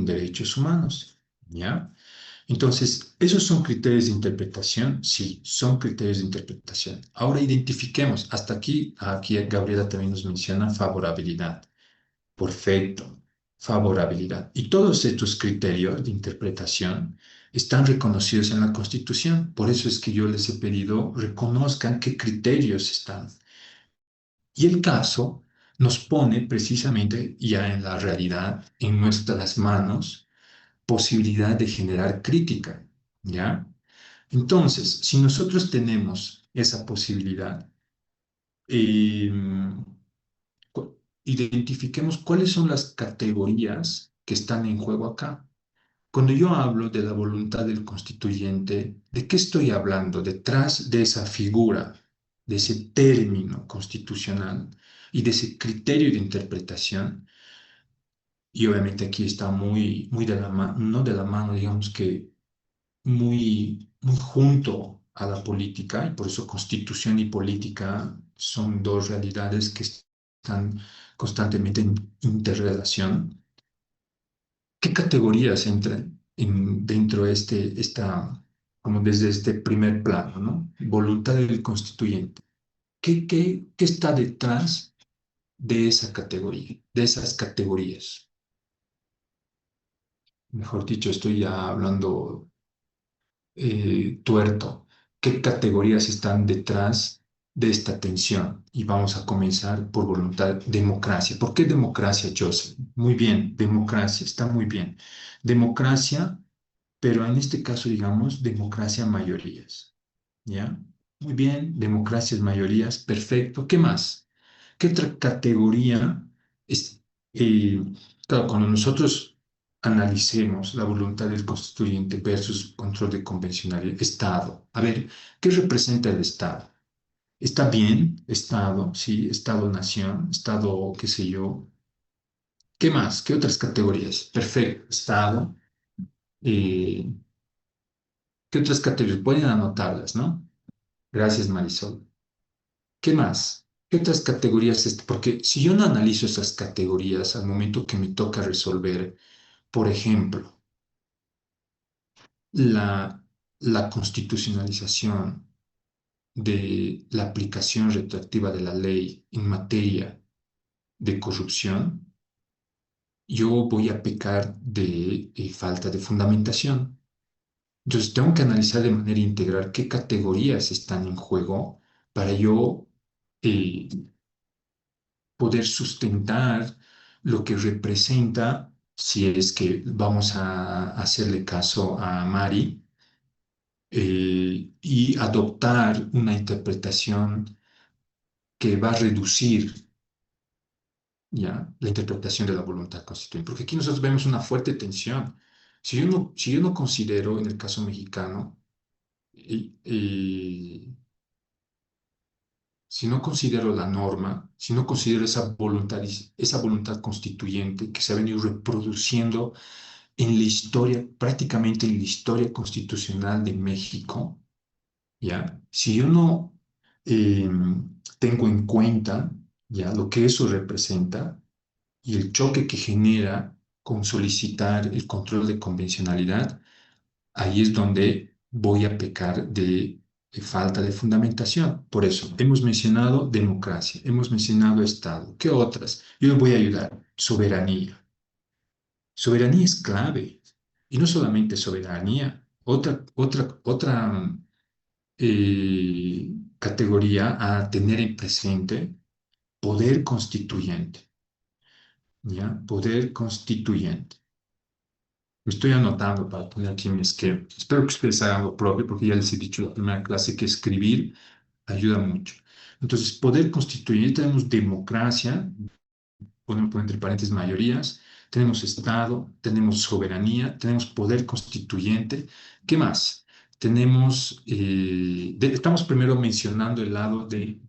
derechos humanos, ¿ya? Entonces, ¿esos son criterios de interpretación? Sí, son criterios de interpretación. Ahora identifiquemos, hasta aquí Gabriela también nos menciona favorabilidad. Perfecto, favorabilidad. Y todos estos criterios de interpretación están reconocidos en la Constitución. Por eso es que yo les he pedido reconozcan qué criterios están. Y el caso nos pone precisamente ya en la realidad, en nuestras manos, posibilidad de generar crítica, ¿ya? Entonces, si nosotros tenemos esa posibilidad, eh, identifiquemos cuáles son las categorías que están en juego acá. Cuando yo hablo de la voluntad del constituyente, ¿de qué estoy hablando? Detrás de esa figura, de ese término constitucional y de ese criterio de interpretación, y obviamente aquí está muy de la mano, no de la mano, digamos que muy junto a la política, y por eso constitución y política son dos realidades que están constantemente en interrelación. ¿Qué categorías entran dentro de como desde este primer plano, ¿no? Voluntad del constituyente. ¿Qué está detrás de esa categoría, de esas categorías? Mejor dicho, estoy ya hablando tuerto. ¿Qué categorías están detrás de esta tensión? Y vamos a comenzar por voluntad, democracia. ¿Por qué democracia, Joseph? Muy bien, democracia, está muy bien. Democracia, pero en este caso, digamos, democracia mayorías. ¿Ya? Muy bien, democracias mayorías, perfecto. ¿Qué más? ¿Qué otra categoría es, eh, claro, cuando nosotros analicemos la voluntad del constituyente versus control de convencionalidad, Estado? A ver, ¿qué representa el Estado? ¿Está bien? Estado, sí, Estado-nación, Estado, qué sé yo. ¿Qué más? ¿Qué otras categorías? Perfecto, Estado. eh, ¿Qué otras categorías? Pueden anotarlas, ¿no? Gracias, Marisol. ¿Qué más? ¿Qué otras categorías? Porque si yo no analizo esas categorías al momento que me toca resolver, por ejemplo, la, la constitucionalización de la aplicación retroactiva de la ley en materia de corrupción, yo voy a pecar de falta de fundamentación. Entonces, tengo que analizar de manera integral qué categorías están en juego para yo eh, poder sustentar lo que representa, si es que vamos a hacerle caso a Mari, y adoptar una interpretación que va a reducir ya la interpretación de la voluntad constituyente. Porque aquí nosotros vemos una fuerte tensión. Si yo no considero, en el caso mexicano, eh, eh, si no considero la norma, si no considero esa voluntad constituyente que se ha venido reproduciendo en la historia, prácticamente en la historia constitucional de México, ¿ya? Si yo no eh, tengo en cuenta, ¿ya? Lo que eso representa y el choque que genera con solicitar el control de convencionalidad, ahí es donde voy a pecar de falta de fundamentación. Por eso, hemos mencionado democracia, hemos mencionado Estado. ¿Qué otras? Yo les voy a ayudar. Soberanía. Soberanía es clave. Y no solamente soberanía, otra categoría a tener en presente, poder constituyente. ¿Ya? Poder constituyente. Me estoy anotando para poner aquí mi esquema. Espero que ustedes hagan lo propio, porque ya les he dicho en la primera clase que escribir ayuda mucho. Entonces, poder constituyente, tenemos democracia, podemos poner entre paréntesis mayorías, tenemos Estado, tenemos soberanía, tenemos poder constituyente. ¿Qué más? Estamos primero mencionando el lado de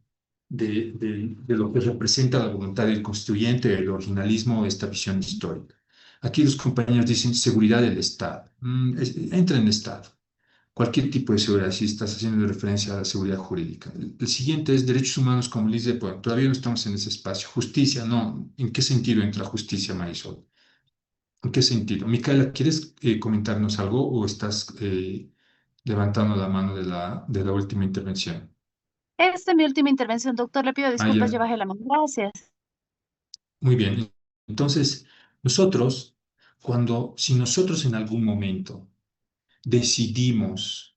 lo que representa la voluntad del constituyente, el originalismo, esta visión histórica. Aquí los compañeros dicen seguridad del Estado. Entra en Estado. Cualquier tipo de seguridad, si estás haciendo referencia a la seguridad jurídica. El siguiente es derechos humanos, como les dice, bueno, todavía no estamos en ese espacio. Justicia, no. ¿En qué sentido entra justicia, Marisol? ¿En qué sentido? Micaela, ¿quieres comentarnos algo o estás levantando la mano de la última intervención? Esta es mi última intervención, doctor. Le pido Ah, disculpas, yo ya. bajé la mano. Gracias. Muy bien. Entonces, nosotros, si nosotros en algún momento decidimos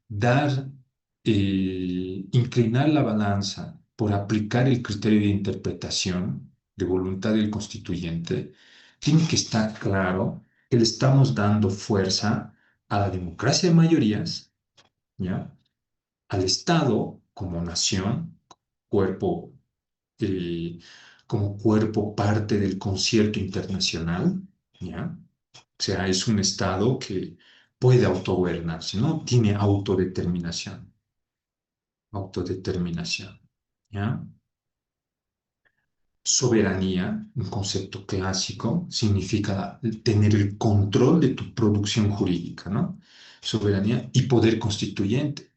dar, inclinar la balanza por aplicar el criterio de interpretación de voluntad del constituyente, tiene que estar claro que le estamos dando fuerza a la democracia de mayorías, ¿ya? Al Estado como nación, cuerpo, eh, como cuerpo parte del concierto internacional, ¿ya? O sea, es un Estado que puede autogobernarse, ¿no? Tiene autodeterminación, ¿ya? Soberanía, un concepto clásico, significa tener el control de tu producción jurídica, ¿no? Soberanía y poder constituyente.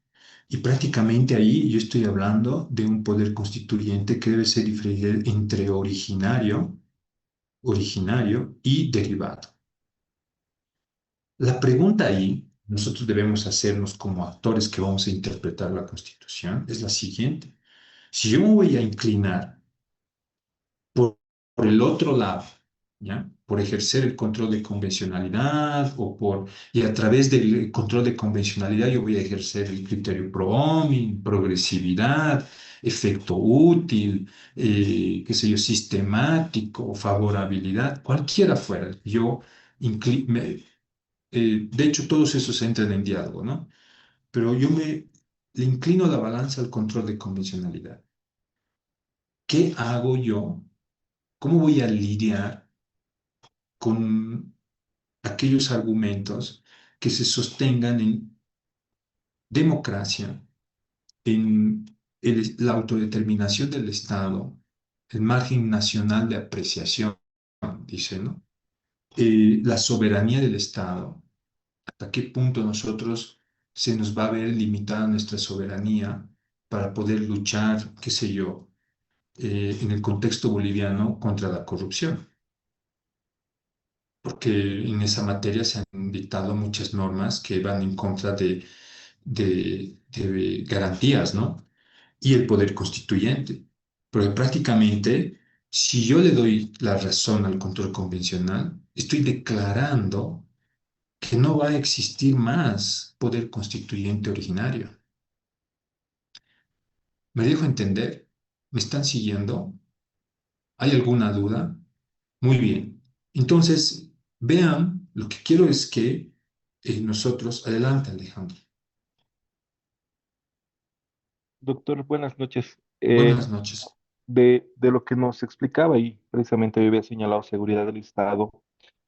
Y prácticamente ahí yo estoy hablando de un poder constituyente que debe ser diferente entre originario y derivado. La pregunta ahí, nosotros debemos hacernos como actores que vamos a interpretar la Constitución, es la siguiente. Si yo me voy a inclinar por, por el otro lado, ¿ya? Por ejercer el control de convencionalidad y a través del control de convencionalidad yo voy a ejercer el criterio pro hominem, progresividad, efecto útil, qué sé yo, sistemático, favorabilidad, cualquiera fuera. De hecho, todos esos entran en diálogo, ¿no? Pero le inclino la balanza al control de convencionalidad. ¿Qué hago yo? ¿Cómo voy a lidiar con aquellos argumentos que se sostengan en democracia, en la autodeterminación del Estado, el margen nacional de apreciación, dice, ¿no? La soberanía del Estado, hasta qué punto nosotros se nos va a ver limitada nuestra soberanía para poder luchar, qué sé yo, en el contexto boliviano contra la corrupción, porque en esa materia se han dictado muchas normas que van en contra de garantías, ¿no? Y el poder constituyente. Porque prácticamente, si yo le doy la razón al control convencional, estoy declarando que no va a existir más poder constituyente originario. ¿Me dejo entender? ¿Me están siguiendo? ¿Hay alguna duda? Muy bien. Entonces, vean, lo que quiero es que nosotros, adelante Alejandro, Doctor, buenas noches. buenas noches. De lo que nos explicaba y precisamente yo había señalado seguridad del Estado,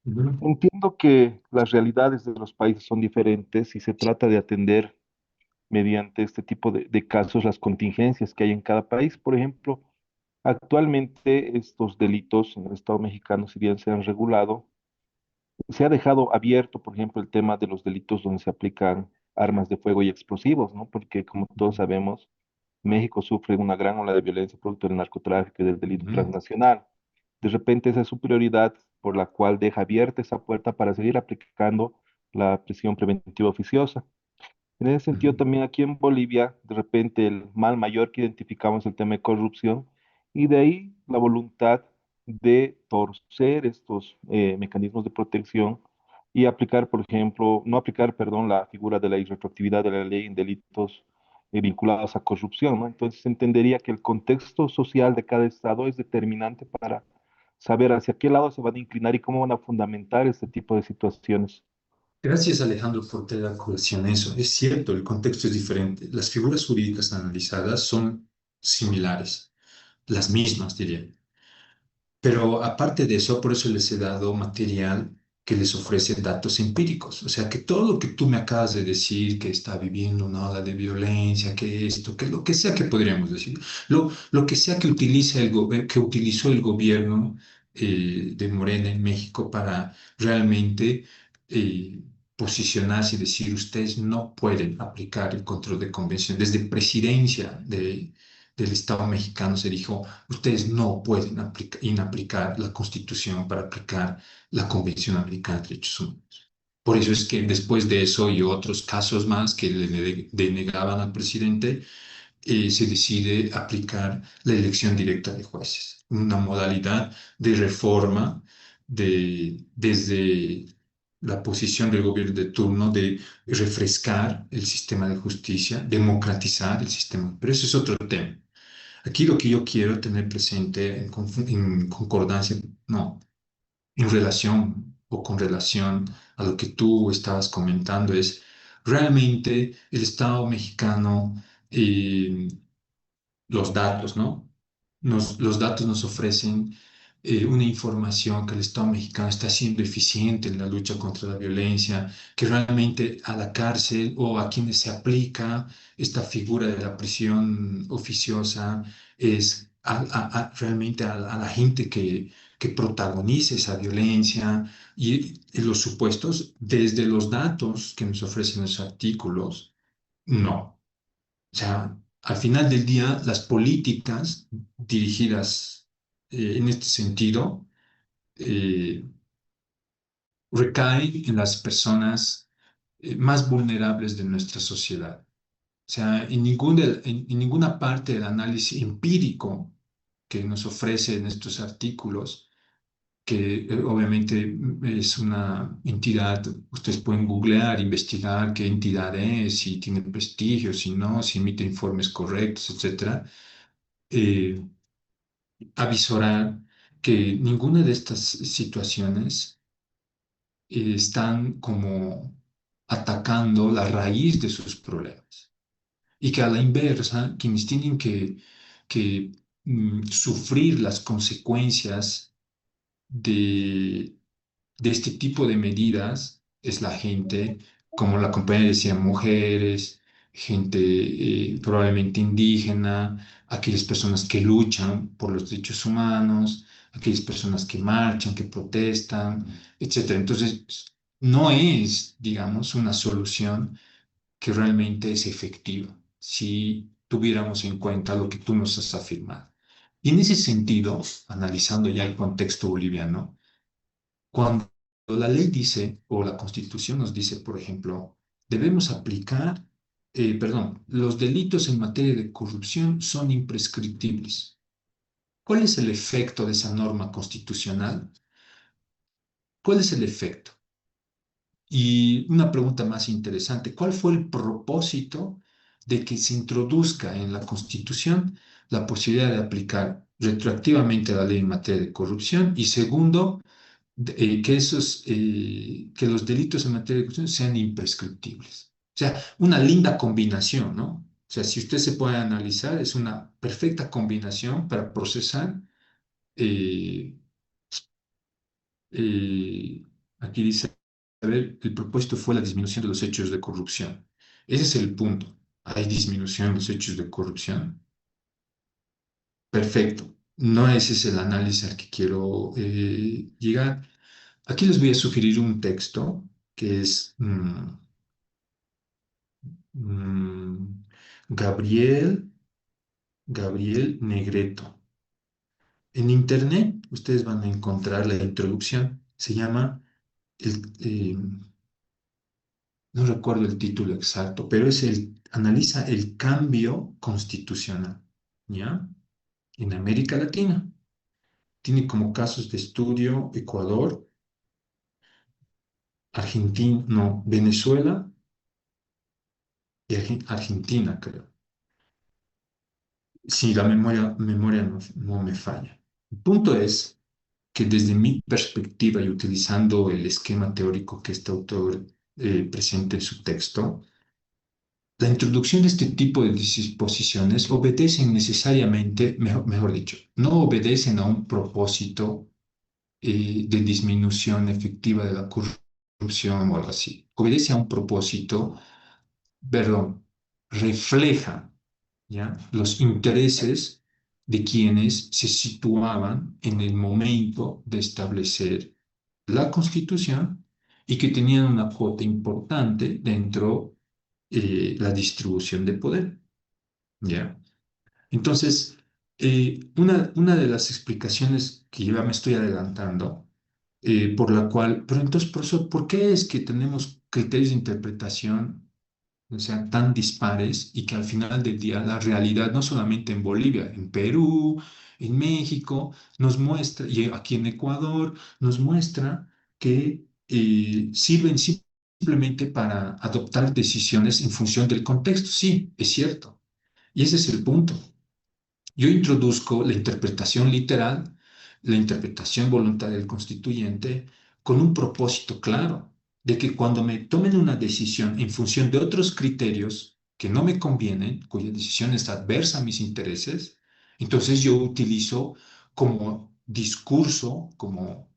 Ujú, entiendo que las realidades de los países son diferentes y se trata de atender mediante este tipo de casos las contingencias que hay en cada país. Por ejemplo, actualmente estos delitos en el Estado mexicano, si bien se han regulado, se ha dejado abierto, por ejemplo, el tema de los delitos donde se aplican armas de fuego y explosivos, ¿no? Porque como todos sabemos, México sufre una gran ola de violencia producto del narcotráfico y del delito ujú, transnacional. De repente esa es su prioridad por la cual deja abierta esa puerta para seguir aplicando la prisión preventiva oficiosa. En ese sentido, ujú. también aquí en Bolivia, de repente el mal mayor que identificamos es el tema de corrupción y de ahí la voluntad de torcer estos mecanismos de protección y aplicar, por ejemplo, no aplicar, perdón, la figura de la irretroactividad de la ley en delitos vinculados a corrupción, ¿no? Entonces, entendería que el contexto social de cada estado es determinante para saber hacia qué lado se van a inclinar y cómo van a fundamentar este tipo de situaciones. Gracias, Alejandro, por traer a colación eso. Es cierto, el contexto es diferente. Las figuras jurídicas analizadas son similares, las mismas, diría. Pero aparte de eso, por eso les he dado material que les ofrece datos empíricos. O sea, que todo lo que tú me acabas de decir, que está viviendo una ola de violencia, que esto, que lo que sea que podríamos decir, lo que sea que que utilizó el gobierno de Morena en México para realmente eh, posicionarse y decir, ustedes no pueden aplicar el control de convención desde presidencia del Estado mexicano se dijo, ustedes no pueden inaplicar la Constitución para aplicar la Convención Americana de Derechos Humanos. Por eso es que después de eso y otros casos más que le denegaban al presidente, se decide aplicar la elección directa de jueces, una modalidad de reforma desde la posición del gobierno de turno de refrescar el sistema de justicia, democratizar el sistema. Pero eso es otro tema. Aquí lo que yo quiero tener presente en concordancia, no, en relación o con relación a lo que tú estabas comentando es realmente el Estado mexicano eh, los datos, ¿no? Los datos nos ofrecen una información que el Estado mexicano está siendo eficiente en la lucha contra la violencia, que realmente a la cárcel o a quienes se aplica esta figura de la prisión oficiosa es realmente a la gente que protagoniza esa violencia y los supuestos desde los datos que nos ofrecen los artículos, no. O sea, al final del día, las políticas dirigidas en este sentido eh, recaen en las personas más vulnerables de nuestra sociedad. O sea, en ninguna parte del análisis empírico que nos ofrecen estos artículos, que obviamente es una entidad, ustedes pueden googlear, investigar qué entidad es, si tiene prestigio, si no, si emite informes correctos, etcétera, eh, avisorar que ninguna de estas situaciones están como atacando la raíz de sus problemas y que a la inversa, quienes tienen que sufrir las consecuencias de este tipo de medidas es la gente, como la compañía decía, mujeres, gente probablemente indígena, aquellas personas que luchan por los derechos humanos, aquellas personas que marchan, que protestan, etcétera. Entonces, no es, digamos, una solución que realmente es efectiva si tuviéramos en cuenta lo que tú nos has afirmado. Y en ese sentido, analizando ya el contexto boliviano, cuando la ley dice, o la Constitución nos dice, por ejemplo, debemos aplicar, perdón, los delitos en materia de corrupción son imprescriptibles. ¿Cuál es el efecto de esa norma constitucional? ¿Cuál es el efecto? Y una pregunta más interesante, ¿cuál fue el propósito de que se introduzca en la Constitución la posibilidad de aplicar retroactivamente la ley en materia de corrupción? Y segundo, que los delitos en materia de corrupción sean imprescriptibles. O sea, una linda combinación, ¿no? O sea, si usted se puede analizar, es una perfecta combinación para procesar. eh, eh, Aquí dice, a ver, el propósito fue la disminución de los hechos de corrupción. Ese es el punto. Hay disminución de los hechos de corrupción. Perfecto. No ese es el análisis al que quiero llegar. Aquí les voy a sugerir un texto que es mm, Gabriel, Gabriel Negreto. En internet ustedes van a encontrar la introducción. Se llama, el, no recuerdo el título exacto, pero analiza el cambio constitucional, ¿ya? En América Latina. Tiene como casos de estudio Ecuador, Argentina, no, Venezuela y Argentina, creo. Si la memoria no me falla. El punto es que desde mi perspectiva y utilizando el esquema teórico que este autor presenta en su texto, la introducción de este tipo de disposiciones obedecen necesariamente, mejor dicho, no obedecen a un propósito de disminución efectiva de la corrupción o algo así. Obedece a un propósito, perdón, refleja, ¿ya? Los intereses de quienes se situaban en el momento de establecer la Constitución y que tenían una cuota importante dentro la distribución de poder, ¿ya? Entonces, una de las explicaciones que ya me estoy adelantando, por la cual, pero entonces, profesor, ¿por qué es que tenemos criterios de interpretación, o sea, tan dispares y que al final del día la realidad, no solamente en Bolivia, en Perú, en México, nos muestra, y aquí en Ecuador, nos muestra que sirven simplemente para adoptar decisiones en función del contexto? Sí, es cierto. Y ese es el punto. Yo introduzco la interpretación literal, la interpretación voluntaria del constituyente, con un propósito claro, de que cuando me tomen una decisión en función de otros criterios que no me convienen, cuya decisión es adversa a mis intereses, entonces yo utilizo como discurso, como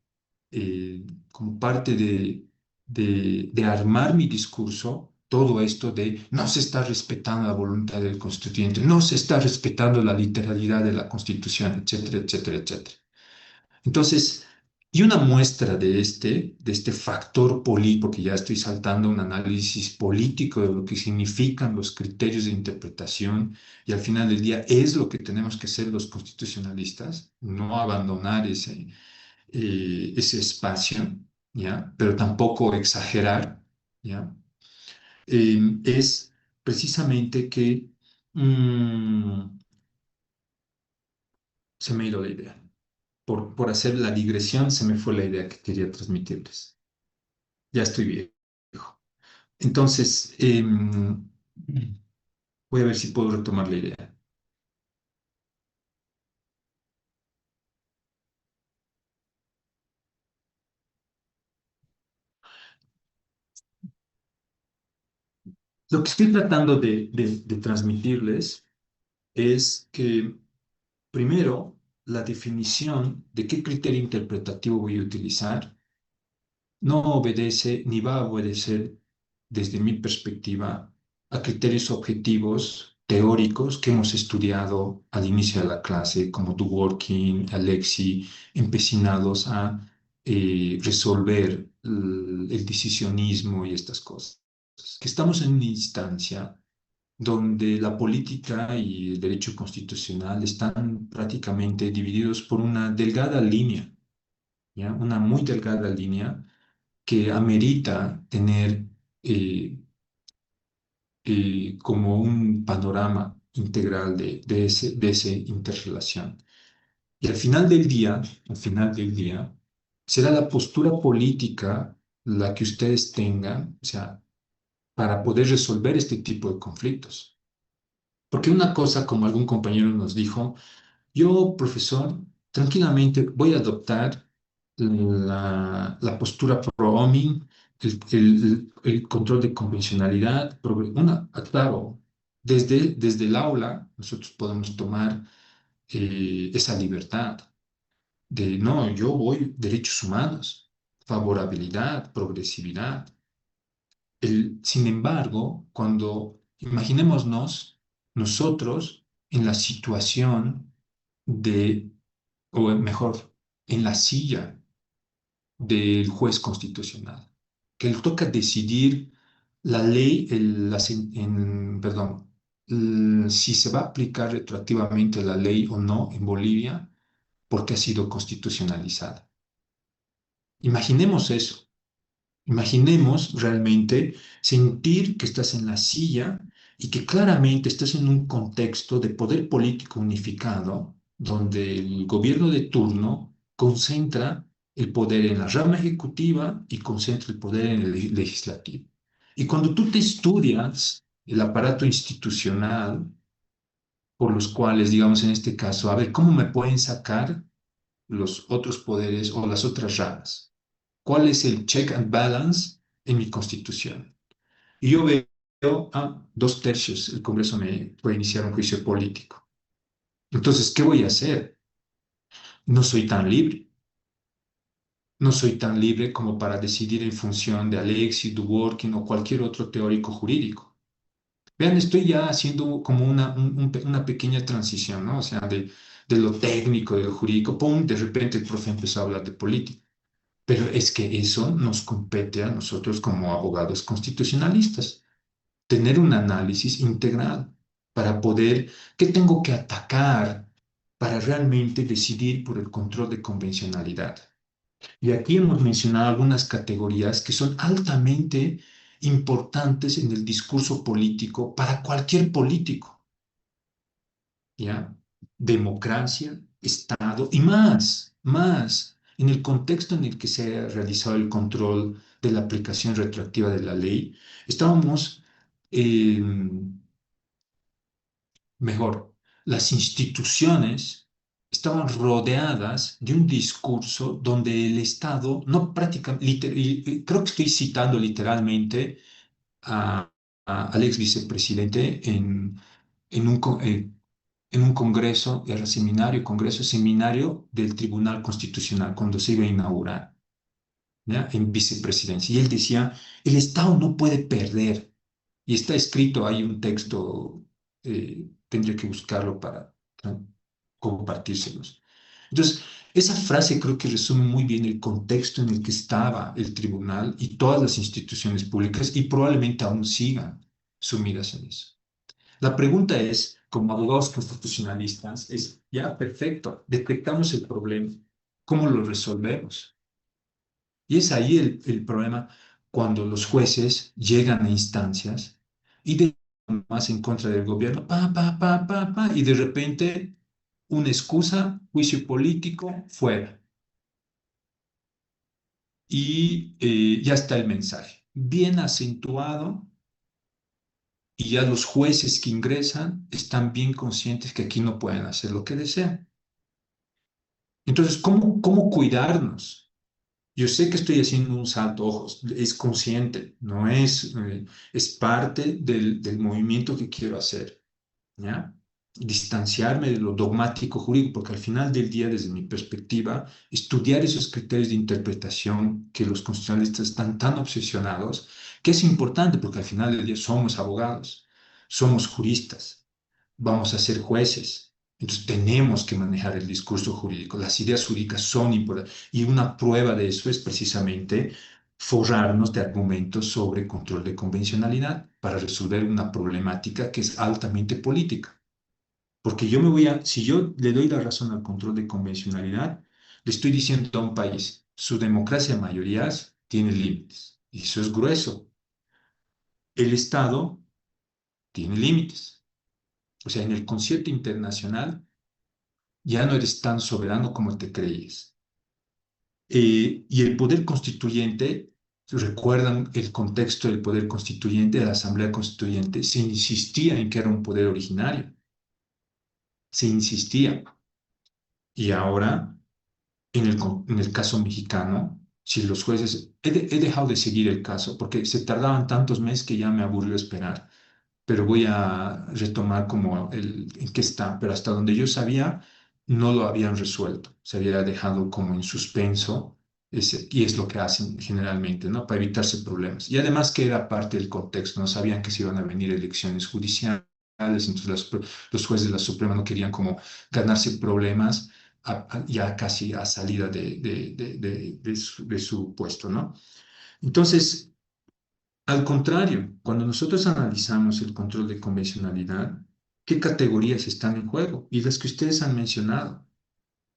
parte de armar mi discurso, todo esto de no se está respetando la voluntad del constituyente, no se está respetando la literalidad de la Constitución, etcétera, etcétera, etcétera. Entonces, y una muestra de este factor político, porque ya estoy saltando un análisis político de lo que significan los criterios de interpretación, y al final del día es lo que tenemos que hacer los constitucionalistas, no abandonar ese espacio, ¿ya? Pero tampoco exagerar, ¿ya? Es precisamente que mm, se me ha ido la idea. Por hacer la digresión, se me fue la idea que quería transmitirles. Ya estoy viejo. Entonces, voy a ver si puedo retomar la idea. Lo que estoy tratando de transmitirles es que, primero, la definición de qué criterio interpretativo voy a utilizar no obedece ni va a obedecer, desde mi perspectiva, a criterios objetivos teóricos que hemos estudiado al inicio de la clase, como Dworkin, Alexi, empecinados a resolver el decisionismo y estas cosas. Que estamos en una instancia donde la política y el derecho constitucional están prácticamente divididos por una delgada línea, ¿ya? Una muy delgada línea que amerita tener eh, como un panorama integral de esa interrelación. Y al final del día, será la postura política la que ustedes tengan, o sea, para poder resolver este tipo de conflictos. Porque una cosa, como algún compañero nos dijo, yo, profesor, tranquilamente voy a adoptar la postura pro-homing, el control de convencionalidad. Claro, desde el aula nosotros podemos tomar esa libertad de, no, yo voy derechos humanos, favorabilidad, progresividad. Sin embargo, cuando imaginémonos nosotros en la situación de, o mejor, en la silla del juez constitucional, que le toca decidir la ley, perdón, si se va a aplicar retroactivamente la ley o no en Bolivia porque ha sido constitucionalizada. Imaginemos eso. Imaginemos realmente sentir que estás en la silla y que claramente estás en un contexto de poder político unificado, donde el gobierno de turno concentra el poder en la rama ejecutiva y concentra el poder en el legislativo. Y cuando tú te estudias el aparato institucional por los cuales, digamos en este caso, a ver, ¿cómo me pueden sacar los otros poderes o las otras ramas? ¿Cuál es el check and balance en mi constitución? Y yo veo, dos tercios, el Congreso me puede iniciar un juicio político. Entonces, ¿qué voy a hacer? No soy tan libre. No soy tan libre como para decidir en función de Alexis, Dworkin o cualquier otro teórico jurídico. Vean, estoy ya haciendo como una pequeña transición, ¿no? O sea, de lo técnico, de lo jurídico, ¡pum! De repente el profe empezó a hablar de política. Pero es que eso nos compete a nosotros como abogados constitucionalistas, tener un análisis integral. para poder, qué tengo que atacar para realmente decidir por el control de convencionalidad. Y aquí hemos mencionado algunas categorías que son altamente importantes en el discurso político para cualquier político, ¿ya? Democracia, Estado y más, en el contexto en el que se ha realizado el control de la aplicación retroactiva de la ley, estábamos, eh, mejor, las instituciones estaban rodeadas de un discurso donde el Estado no prácticamente, y creo que estoy citando literalmente a, al ex vicepresidente en un congreso, era seminario, congreso, seminario del Tribunal Constitucional, cuando se iba a inaugurar, ¿ya? En vicepresidencia. Y él decía, el Estado no puede perder. Y está escrito, hay un texto, tendría que buscarlo para compartírselos. Entonces, esa frase creo que resume muy bien el contexto en el que estaba el tribunal y todas las instituciones públicas y probablemente aún sigan sumidas en eso. La pregunta es, como abogados constitucionalistas, es, ya, perfecto, detectamos el problema, ¿cómo lo resolvemos? Y es ahí el problema cuando los jueces llegan a instancias y de más en contra del gobierno, y de repente una excusa, juicio político, fuera. Y ya está el mensaje, bien acentuado, y ya los jueces que ingresan están bien conscientes que aquí no pueden hacer lo que desean. Entonces, ¿cómo cuidarnos? Yo sé que estoy haciendo un salto, ojos, es consciente, no es, es parte del movimiento que quiero hacer, ¿ya? Distanciarme de lo dogmático jurídico, porque al final del día, desde mi perspectiva, estudiar esos criterios de interpretación que los constitucionalistas están tan obsesionados, que es importante, porque al final del día somos abogados, somos juristas, vamos a ser jueces. Entonces tenemos que manejar el discurso jurídico. Las ideas jurídicas son importantes. Y una prueba de eso es precisamente forrarnos de argumentos sobre control de convencionalidad para resolver una problemática que es altamente política. Porque si yo le doy la razón al control de convencionalidad, le estoy diciendo a un país, su democracia de mayorías tiene límites. Y eso es grueso. El Estado tiene límites. O sea, en el concierto internacional ya no eres tan soberano como te creías. Y el poder constituyente, recuerdan el contexto del poder constituyente, de la Asamblea Constituyente, se insistía en que era un poder originario, se insistía. Y ahora, en el caso mexicano, si los jueces, he dejado de seguir el caso porque se tardaban tantos meses que ya me aburrió esperar, pero voy a retomar como en qué está, pero hasta donde yo sabía, no lo habían resuelto, se había dejado como en suspenso, y es lo que hacen generalmente, ¿no? Para evitarse problemas. Y además que era parte del contexto, no sabían que se iban a venir elecciones judiciales, entonces los jueces de la Suprema no querían como ganarse problemas ya casi a salida de su puesto, ¿no? Entonces, al contrario, cuando nosotros analizamos el control de convencionalidad, ¿qué categorías están en juego? Y las que ustedes han mencionado,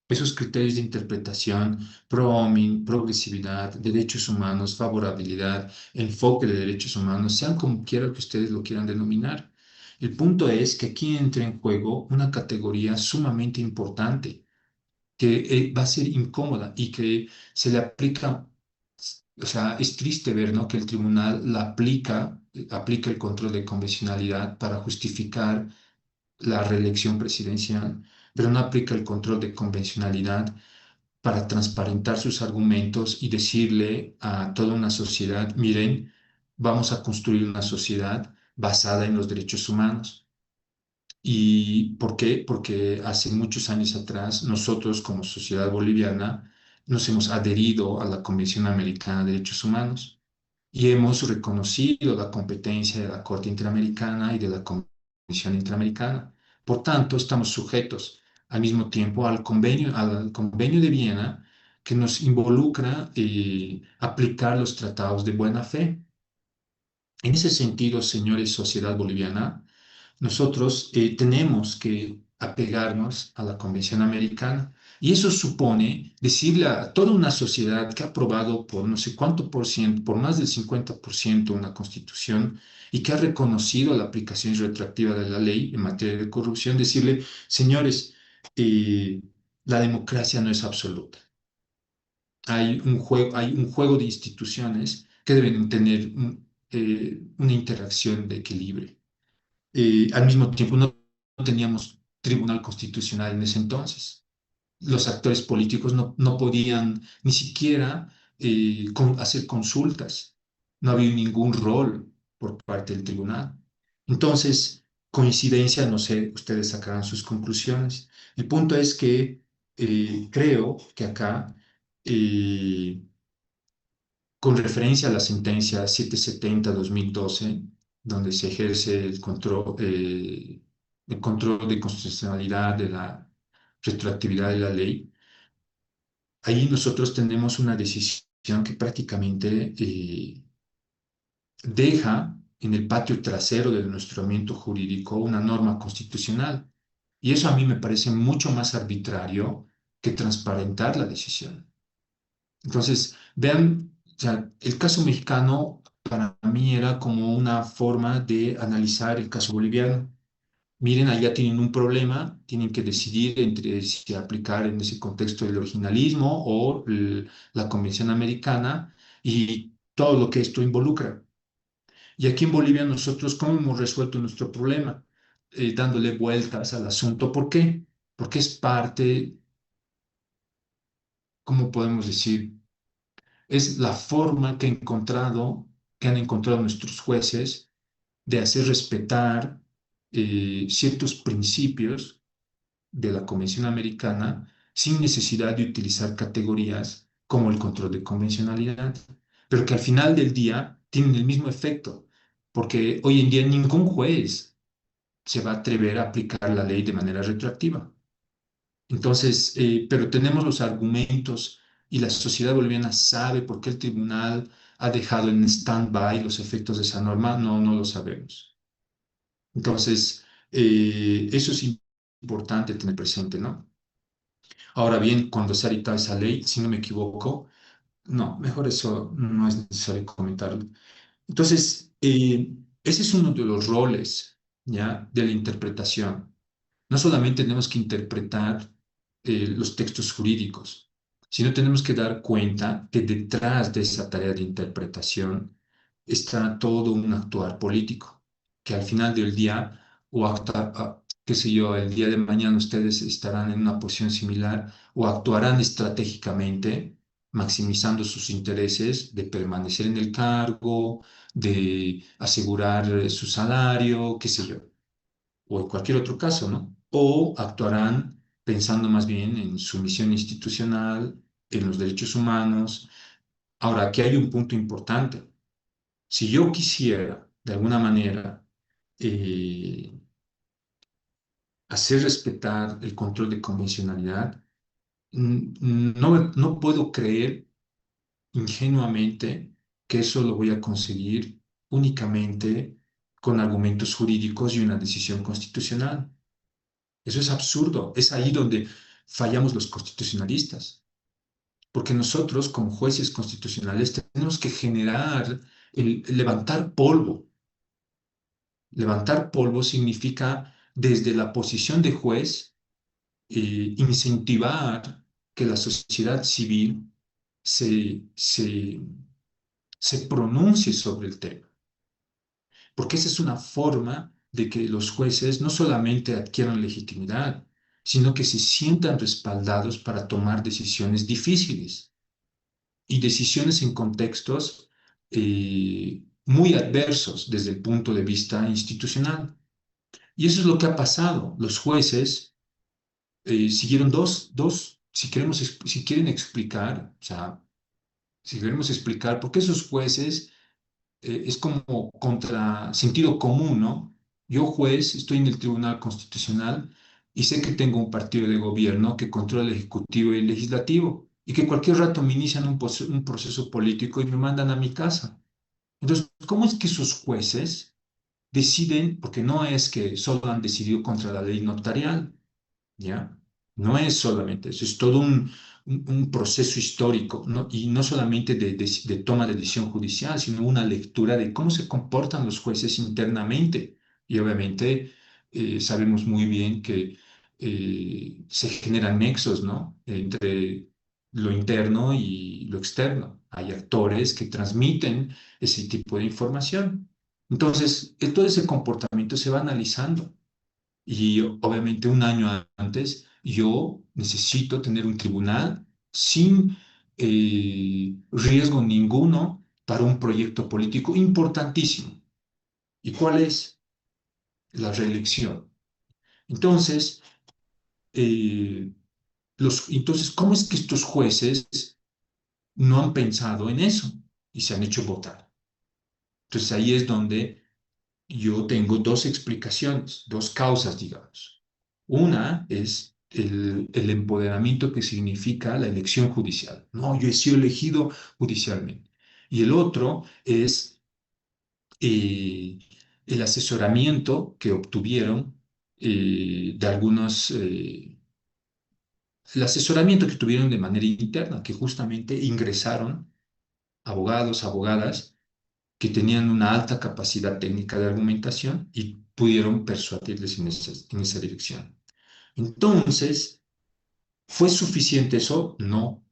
esos criterios de interpretación, progresividad, derechos humanos, favorabilidad, enfoque de derechos humanos, sean como quiera que ustedes lo quieran denominar. El punto es que aquí entra en juego una categoría sumamente importante que va a ser incómoda y que se le aplica, o sea, es triste ver, ¿no? Que el tribunal aplica el control de convencionalidad para justificar la reelección presidencial, pero no aplica el control de convencionalidad para transparentar sus argumentos y decirle a toda una sociedad, miren, vamos a construir una sociedad basada en los derechos humanos. ¿Y por qué? Porque hace muchos años atrás nosotros como sociedad boliviana nos hemos adherido a la Convención Americana de Derechos Humanos y hemos reconocido la competencia de la Corte Interamericana y de la Convención Interamericana. Por tanto, estamos sujetos al mismo tiempo al convenio de Viena que nos involucra aplicar los tratados de buena fe. En ese sentido, señores, sociedad boliviana, nosotros tenemos que apegarnos a la Convención Americana. Y eso supone decirle a toda una sociedad que ha aprobado por no sé cuánto por ciento, por más del 50% una constitución y que ha reconocido la aplicación retroactiva de la ley en materia de corrupción, decirle, señores, eh, la democracia no es absoluta. Hay un juego de instituciones que deben tener una interacción de equilibrio. Al mismo tiempo, no teníamos tribunal constitucional en ese entonces. Los actores políticos no podían ni siquiera hacer consultas. No había ningún rol por parte del tribunal. Entonces, coincidencia, no sé, ustedes sacarán sus conclusiones. El punto es que creo que acá, eh, con referencia a la sentencia 770-2012, donde se ejerce el control de constitucionalidad de la retroactividad de la ley, ahí nosotros tenemos una decisión que prácticamente deja en el patio trasero de nuestro ordenamiento jurídico una norma constitucional. Y eso a mí me parece mucho más arbitrario que transparentar la decisión. Entonces, vean, o sea, el caso mexicano para mí era como una forma de analizar el caso boliviano. Miren, allá tienen un problema, tienen que decidir entre si aplicar en ese contexto el originalismo o la Convención Americana y todo lo que esto involucra. Y aquí en Bolivia nosotros, ¿cómo hemos resuelto nuestro problema? Dándole vueltas al asunto. ¿Por qué? Porque es parte, ¿cómo podemos decir? Es la forma que han encontrado nuestros jueces de hacer respetar ciertos principios de la Convención Americana sin necesidad de utilizar categorías como el control de convencionalidad, pero que al final del día tienen el mismo efecto, porque hoy en día ningún juez se va a atrever a aplicar la ley de manera retroactiva. Entonces, pero tenemos los argumentos y la sociedad boliviana sabe por qué el tribunal ha dejado en stand-by los efectos de esa norma, no lo sabemos. Entonces, eso es importante tener presente, ¿no? Ahora bien, cuando se ha dictado esa ley, si no me equivoco, no, mejor eso no es necesario comentarlo. Entonces, ese es uno de los roles, ¿ya? De la interpretación. No solamente tenemos que interpretar los textos jurídicos, sino tenemos que dar cuenta que detrás de esa tarea de interpretación está todo un actuar político, que al final del día, o qué sé yo, el día de mañana ustedes estarán en una posición similar o actuarán estratégicamente, maximizando sus intereses de permanecer en el cargo, de asegurar su salario, qué sé yo, o en cualquier otro caso, ¿no? O actuarán pensando más bien en su misión institucional, en los derechos humanos. Ahora, aquí hay un punto importante. Si yo quisiera, de alguna manera, eh, hacer respetar el control de convencionalidad, no puedo creer ingenuamente que eso lo voy a conseguir únicamente con argumentos jurídicos y una decisión constitucional. Eso es absurdo. Es ahí donde fallamos los constitucionalistas, porque nosotros como jueces constitucionales tenemos que generar, levantar polvo. Levantar polvo significa desde la posición de juez incentivar que la sociedad civil se, se, se pronuncie sobre el tema, porque esa es una forma de que los jueces no solamente adquieran legitimidad, sino que se sientan respaldados para tomar decisiones difíciles y decisiones en contextos muy adversos desde el punto de vista institucional. Y eso es lo que ha pasado. Los jueces siguieron si quieren explicar, o sea, si queremos explicar por qué esos jueces es como contra sentido común, ¿no? Yo, juez, estoy en el Tribunal Constitucional y sé que tengo un partido de gobierno que controla el Ejecutivo y el Legislativo y que cualquier rato me inician un proceso político y me mandan a mi casa. Entonces, ¿cómo es que esos jueces deciden, porque no es que solo han decidido contra la ley notarial, ¿ya? No es solamente eso, es todo un proceso histórico, ¿no? Y no solamente de toma de decisión judicial, sino una lectura de cómo se comportan los jueces internamente. Y obviamente sabemos muy bien que se generan nexos, ¿no? Entre lo interno y lo externo. Hay actores que transmiten ese tipo de información. Entonces, todo ese comportamiento se va analizando. Y obviamente un año antes yo necesito tener un tribunal sin riesgo ninguno para un proyecto político importantísimo. ¿Y cuál es? La reelección. Entonces, eh, entonces, ¿cómo es que estos jueces no han pensado en eso y se han hecho votar? Entonces ahí es donde yo tengo dos explicaciones, dos causas, digamos. Una es el empoderamiento que significa la elección judicial. No, yo he sido elegido judicialmente. Y el otro es eh, el asesoramiento que obtuvieron de algunos, el asesoramiento que tuvieron de manera interna, que justamente ingresaron abogados, abogadas que tenían una alta capacidad técnica de argumentación y pudieron persuadirles en esa dirección. Entonces, ¿fue suficiente eso? No,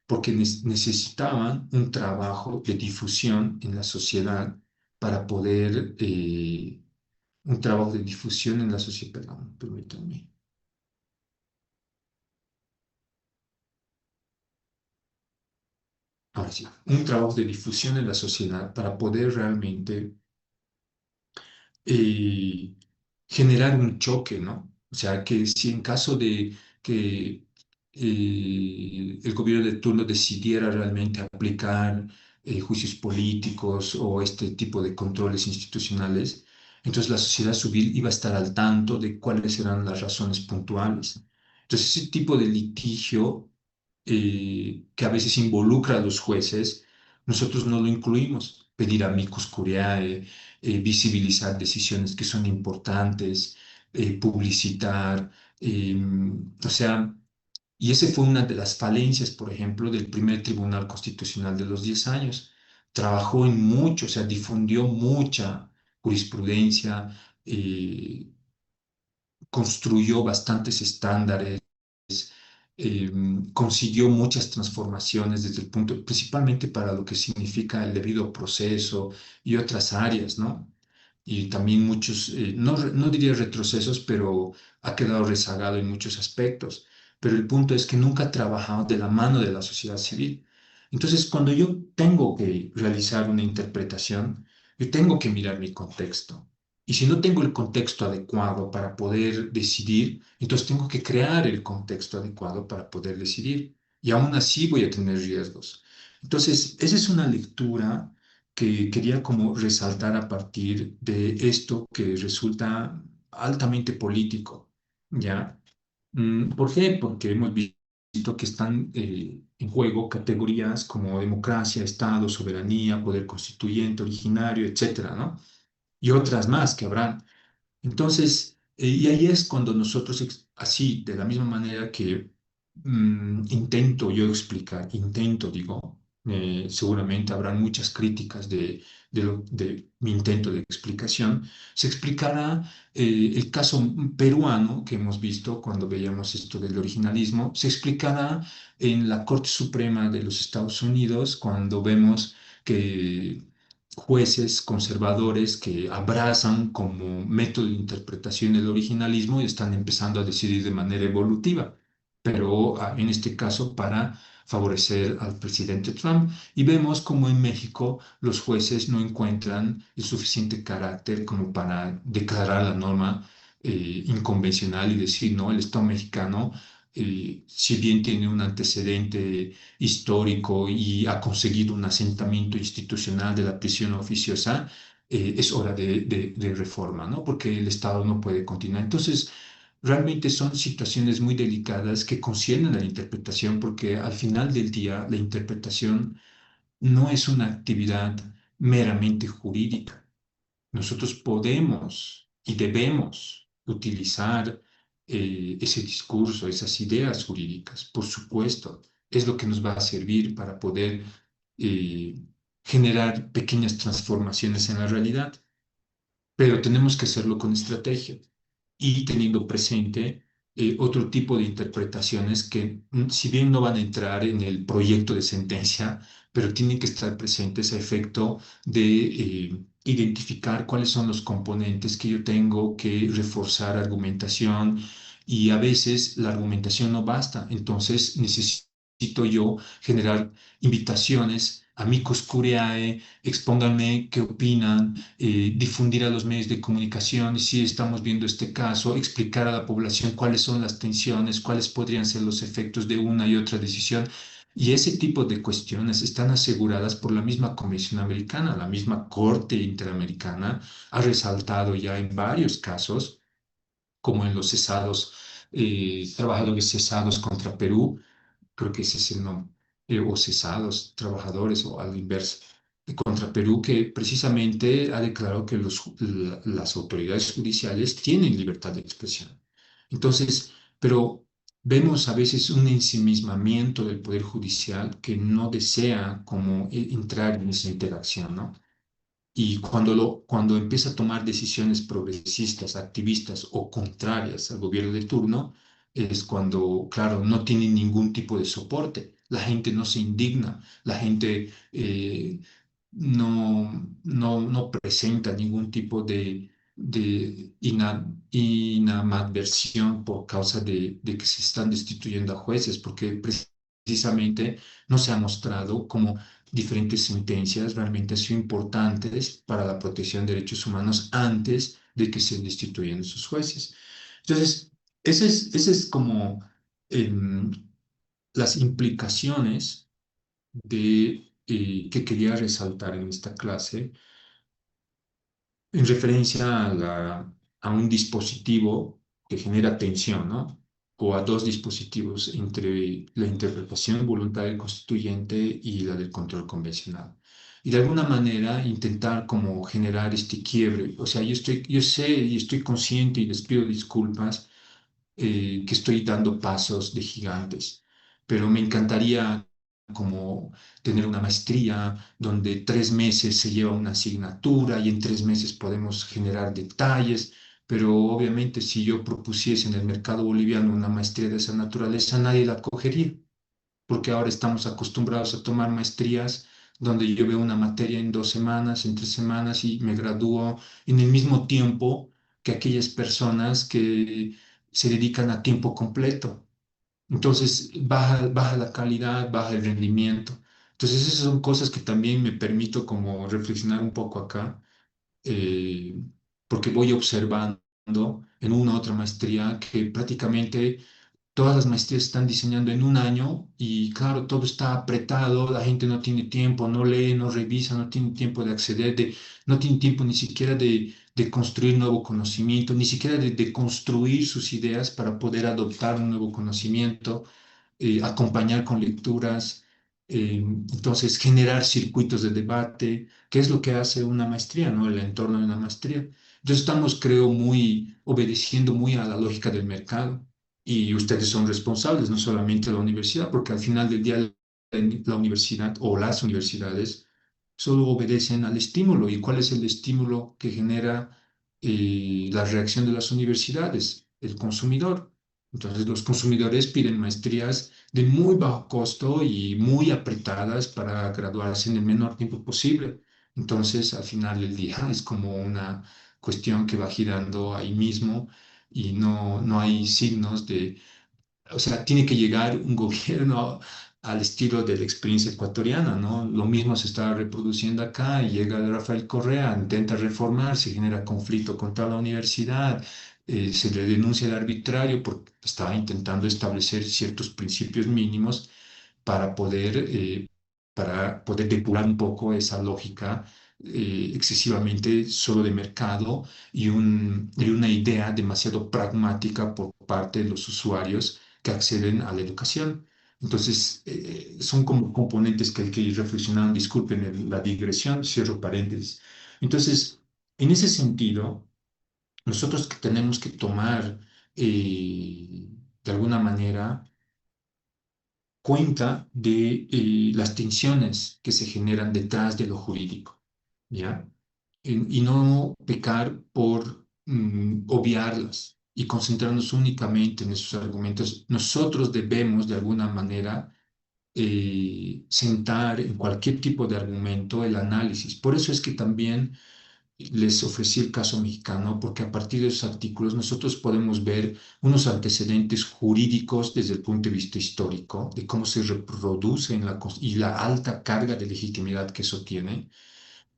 porque necesitaban un trabajo de difusión en la sociedad para poder, un trabajo de difusión en la sociedad, perdón, permítanme. Ahora sí, un trabajo de difusión en la sociedad para poder realmente eh, generar un choque, ¿no? O sea, que si en caso de que el gobierno de turno decidiera realmente aplicar juicios políticos o este tipo de controles institucionales, entonces la sociedad civil iba a estar al tanto de cuáles eran las razones puntuales. Entonces, ese tipo de litigio que a veces involucra a los jueces, nosotros no lo incluimos. Pedir amicus curiae, visibilizar decisiones que son importantes, publicitar, o sea, y ese fue una de las falencias, por ejemplo, del primer Tribunal Constitucional de los 10 años. Trabajó en mucho, o sea, difundió mucha jurisprudencia, eh, construyó bastantes estándares, eh, consiguió muchas transformaciones desde el punto, principalmente para lo que significa el debido proceso y otras áreas, ¿no? Y también muchos, no diría retrocesos, pero ha quedado rezagado en muchos aspectos. Pero el punto es que nunca ha trabajado de la mano de la sociedad civil. Entonces, cuando yo tengo que realizar una interpretación, yo tengo que mirar mi contexto. Y si no tengo el contexto adecuado para poder decidir, entonces tengo que crear el contexto adecuado para poder decidir. Y aún así voy a tener riesgos. Entonces, esa es una lectura que quería como resaltar a partir de esto que resulta altamente político, ¿ya? ¿Por qué? Porque hemos visto que están en juego categorías como democracia, Estado, soberanía, poder constituyente, originario, etcétera, ¿no? Y otras más que habrán. Entonces, y ahí es cuando nosotros, así, de la misma manera que intento yo explicar, intento, digo, seguramente habrán muchas críticas de mi intento de explicación, se explicará el caso peruano que hemos visto cuando veíamos esto del originalismo, se explicará en la Corte Suprema de los Estados Unidos cuando vemos que jueces conservadores que abrazan como método de interpretación el originalismo y están empezando a decidir de manera evolutiva, pero en este caso para favorecer al presidente Trump. Y vemos como en México los jueces no encuentran el suficiente carácter como para declarar la norma inconvencional y decir, no, el Estado mexicano, si bien tiene un antecedente histórico y ha conseguido un asentamiento institucional de la prisión oficiosa, es hora de reforma, ¿no? Porque el Estado no puede continuar. Entonces, realmente son situaciones muy delicadas que conciernen a la interpretación, porque al final del día la interpretación no es una actividad meramente jurídica. Nosotros podemos y debemos utilizar ese discurso, esas ideas jurídicas, por supuesto, es lo que nos va a servir para poder eh, generar pequeñas transformaciones en la realidad, pero tenemos que hacerlo con estrategia y teniendo presente otro tipo de interpretaciones que, si bien no van a entrar en el proyecto de sentencia, pero tienen que estar presentes a efecto de identificar cuáles son los componentes que yo tengo que reforzar argumentación y a veces la argumentación no basta, entonces necesito yo generar invitaciones, amicus curiae, expónganme qué opinan, difundir a los medios de comunicación si estamos viendo este caso, explicar a la población cuáles son las tensiones, cuáles podrían ser los efectos de una y otra decisión. Y ese tipo de cuestiones están aseguradas por la misma Comisión Americana, la misma Corte Interamericana ha resaltado ya en varios casos, como en los cesados, trabajadores cesados contra Perú, creo que ese es el nombre, o cesados, trabajadores o al inverso, contra Perú, que precisamente ha declarado que las autoridades judiciales tienen libertad de expresión. Entonces, pero vemos a veces un ensimismamiento del Poder Judicial que no desea como entrar en esa interacción, ¿no? Y cuando empieza a tomar decisiones progresistas, activistas o contrarias al gobierno de turno, es cuando, claro, no tiene ningún tipo de soporte. La gente no se indigna, la gente no presenta ningún tipo de inamadversión por causa de que se están destituyendo a jueces, porque precisamente no se ha mostrado como diferentes sentencias realmente han sido importantes para la protección de derechos humanos antes de que se destituyan sus jueces. Entonces, ese es como em, las implicaciones que quería resaltar en esta clase en referencia a un dispositivo que genera tensión, ¿no? O a dos dispositivos entre la interpretación voluntaria del constituyente y la del control convencional. Y de alguna manera intentar como generar este quiebre. O sea, yo sé y estoy consciente y les pido disculpas que estoy dando pasos de gigantes, pero me encantaría como tener una maestría donde 3 meses se lleva una asignatura y en 3 meses podemos generar detalles, pero obviamente si yo propusiese en el mercado boliviano una maestría de esa naturaleza, nadie la cogería, porque ahora estamos acostumbrados a tomar maestrías donde yo veo una materia en 2 semanas, en 3 semanas y me gradúo en el mismo tiempo que aquellas personas que se dedican a tiempo completo. Entonces baja la calidad, baja el rendimiento. Entonces esas son cosas que también me permito como reflexionar un poco acá, eh, porque voy observando en una u otra maestría que prácticamente todas las maestrías se están diseñando en un año y claro, todo está apretado, la gente no tiene tiempo, no lee, no revisa, no tiene tiempo de acceder, no tiene tiempo ni siquiera de construir nuevo conocimiento, ni siquiera de construir sus ideas para poder adoptar un nuevo conocimiento, acompañar con lecturas, entonces generar circuitos de debate, que es lo que hace una maestría, ¿no? El entorno de una maestría. Entonces estamos, creo, obedeciendo muy a la lógica del mercado y ustedes son responsables, no solamente la universidad, porque al final del día la universidad o las universidades solo obedecen al estímulo. ¿Y cuál es el estímulo que genera la reacción de las universidades? El consumidor. Entonces los consumidores piden maestrías de muy bajo costo y muy apretadas para graduarse en el menor tiempo posible. Entonces, al final del día es como una cuestión que va girando ahí mismo y no hay signos o sea, tiene que llegar un gobierno al estilo de la experiencia ecuatoriana, ¿no? Lo mismo se está reproduciendo acá y llega Rafael Correa, intenta reformar, se genera conflicto contra la universidad, se le denuncia de arbitrario porque estaba intentando establecer ciertos principios mínimos para poder depurar un poco esa lógica excesivamente solo de mercado y una idea demasiado pragmática por parte de los usuarios que acceden a la educación. Entonces, son como componentes que hay que ir reflexionando. Disculpen la digresión, cierro paréntesis. Entonces, En ese sentido, nosotros que tenemos que tomar de alguna manera cuenta de las tensiones que se generan detrás de lo jurídico, ¿ya? Y no pecar por obviarlas y concentrarnos únicamente en esos argumentos. Nosotros debemos, de alguna manera, sentar en cualquier tipo de argumento el análisis. Por eso es que también les ofrecí el caso mexicano, porque a partir de esos artículos nosotros podemos ver unos antecedentes jurídicos desde el punto de vista histórico, de cómo se reproduce y la alta carga de legitimidad que eso tiene,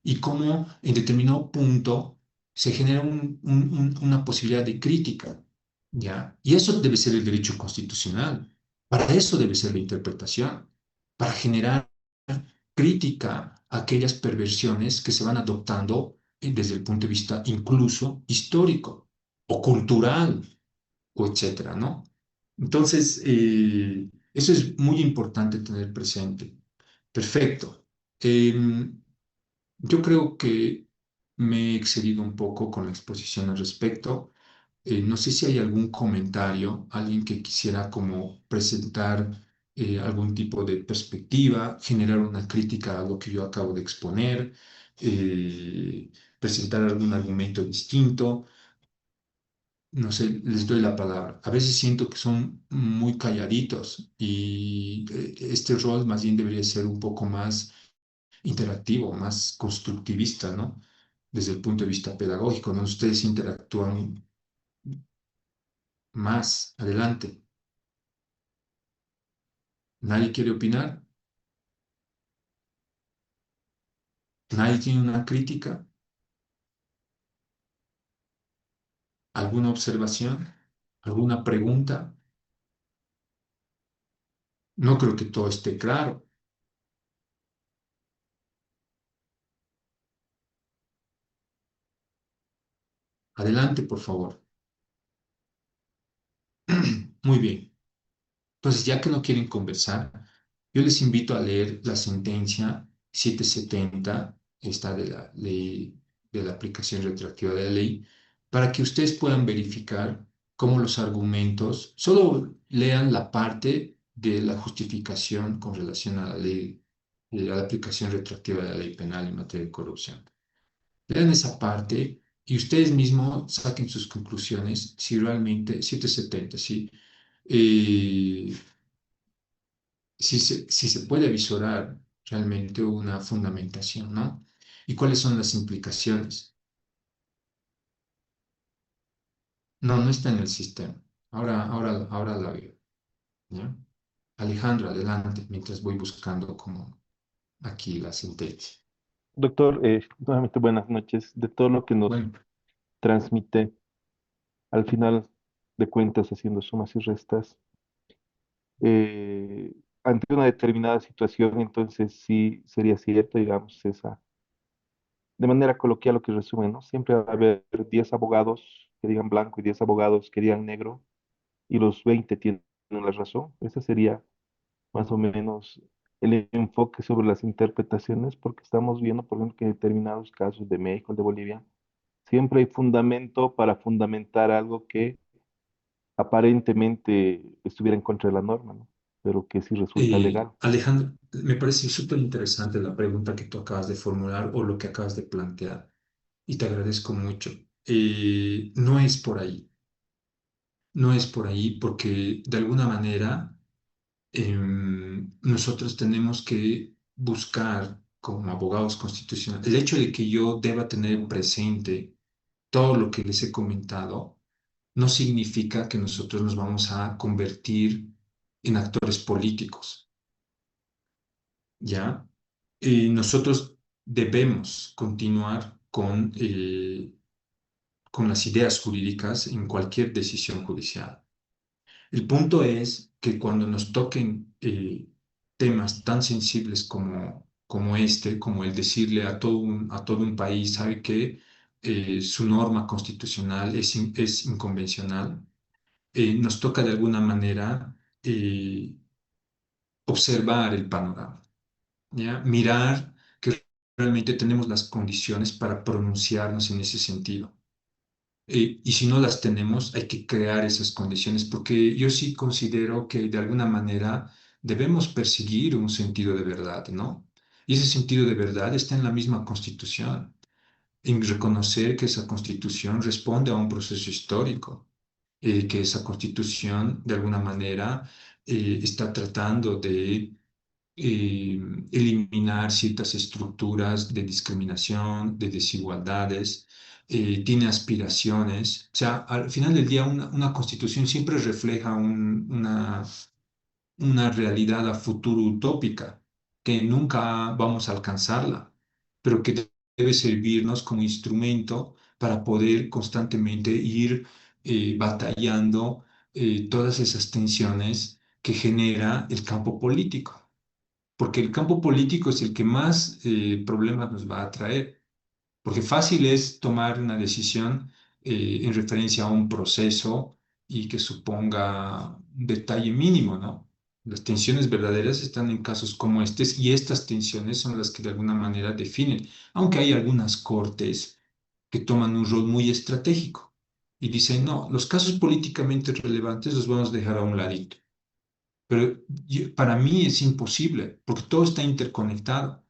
y cómo en determinado punto se genera una posibilidad de crítica, ¿ya? Y eso debe ser el derecho constitucional. Para eso debe ser la interpretación, para generar crítica a aquellas perversiones que se van adoptando desde el punto de vista incluso histórico o cultural o etcétera, ¿no? Entonces, eso es muy importante tener presente. Perfecto. Yo creo que me he excedido un poco con la exposición al respecto. No sé si hay algún comentario, alguien que quisiera como presentar algún tipo de perspectiva, generar una crítica a lo que yo acabo de exponer, presentar algún argumento distinto. No sé, les doy la palabra. A veces siento que son muy calladitos y este rol más bien debería ser un poco más interactivo, más constructivista, ¿no? Desde el punto de vista pedagógico, ¿no? Ustedes interactúan más. Adelante. ¿Nadie quiere opinar? ¿Nadie tiene una crítica? ¿Alguna observación? ¿Alguna pregunta? No creo que todo esté claro. Adelante, por favor. Muy bien. Entonces, ya que no quieren conversar, yo les invito a leer la sentencia 770, esta de la ley de la aplicación retroactiva de la ley, para que ustedes puedan verificar cómo los argumentos, solo lean la parte de la justificación con relación a la ley, a la aplicación retroactiva de la ley penal en materia de corrupción. Lean esa parte y ustedes mismos saquen sus conclusiones si realmente, 770, sí, eh, si se puede visorar realmente una fundamentación, ¿no? ¿Y cuáles son las implicaciones? No, no está en el sistema. Ahora la veo, ¿ya? Alejandro, adelante, mientras voy buscando como aquí la sentencia. Doctor, nuevamente buenas noches. De todo lo que nos Bueno, transmite, al final de cuentas, haciendo sumas y restas, eh, ante una determinada situación, entonces sí sería cierto, digamos, de manera coloquial lo que resume, ¿no? Siempre va a haber 10 abogados que digan blanco y 10 abogados que digan negro, y los 20 tienen la razón. Ese sería más o menos el enfoque sobre las interpretaciones, porque estamos viendo, por ejemplo, que en determinados casos de México, de Bolivia, siempre hay fundamento para fundamentar algo que aparentemente estuviera en contra de la norma, ¿no? Pero que sí resulta legal. Alejandro, me parece súper interesante la pregunta que tú acabas de formular o lo que acabas de plantear y te agradezco mucho. No es por ahí, no es por ahí porque de alguna manera nosotros tenemos que buscar como abogados constitucionales, el hecho de que yo deba tener presente todo lo que les he comentado, no significa que nosotros nos vamos a convertir en actores políticos, ¿ya? Nosotros debemos continuar con las ideas jurídicas en cualquier decisión judicial. El punto es que cuando nos toquen temas tan sensibles como este, como el decirle a todo un país, sabe que su norma constitucional es inconvencional, nos toca de alguna manera observar el panorama, ¿ya? Mirar que realmente tenemos las condiciones para pronunciarnos en ese sentido. Y si no las tenemos, hay que crear esas condiciones, porque yo sí considero que de alguna manera debemos perseguir un sentido de verdad, ¿no? Y ese sentido de verdad está en la misma Constitución, en reconocer que esa Constitución responde a un proceso histórico, que esa Constitución de alguna manera está tratando de eh, eliminar ciertas estructuras de discriminación, de desigualdades, tiene aspiraciones. O sea, al final del día una constitución siempre refleja una realidad a futuro utópica, que nunca vamos a alcanzarla, pero que debe servirnos como instrumento para poder constantemente ir batallando todas esas tensiones que genera el campo político, porque el campo político es el que más problemas nos va a traer, porque fácil es tomar una decisión en referencia a un proceso y que suponga un detalle mínimo, ¿no? Las tensiones verdaderas están en casos como estos y estas tensiones son las que de alguna manera definen, aunque hay algunas cortes que toman un rol muy estratégico y dicen, no, los casos políticamente relevantes los vamos a dejar a un ladito. Pero para mí es imposible, porque todo está interconectado.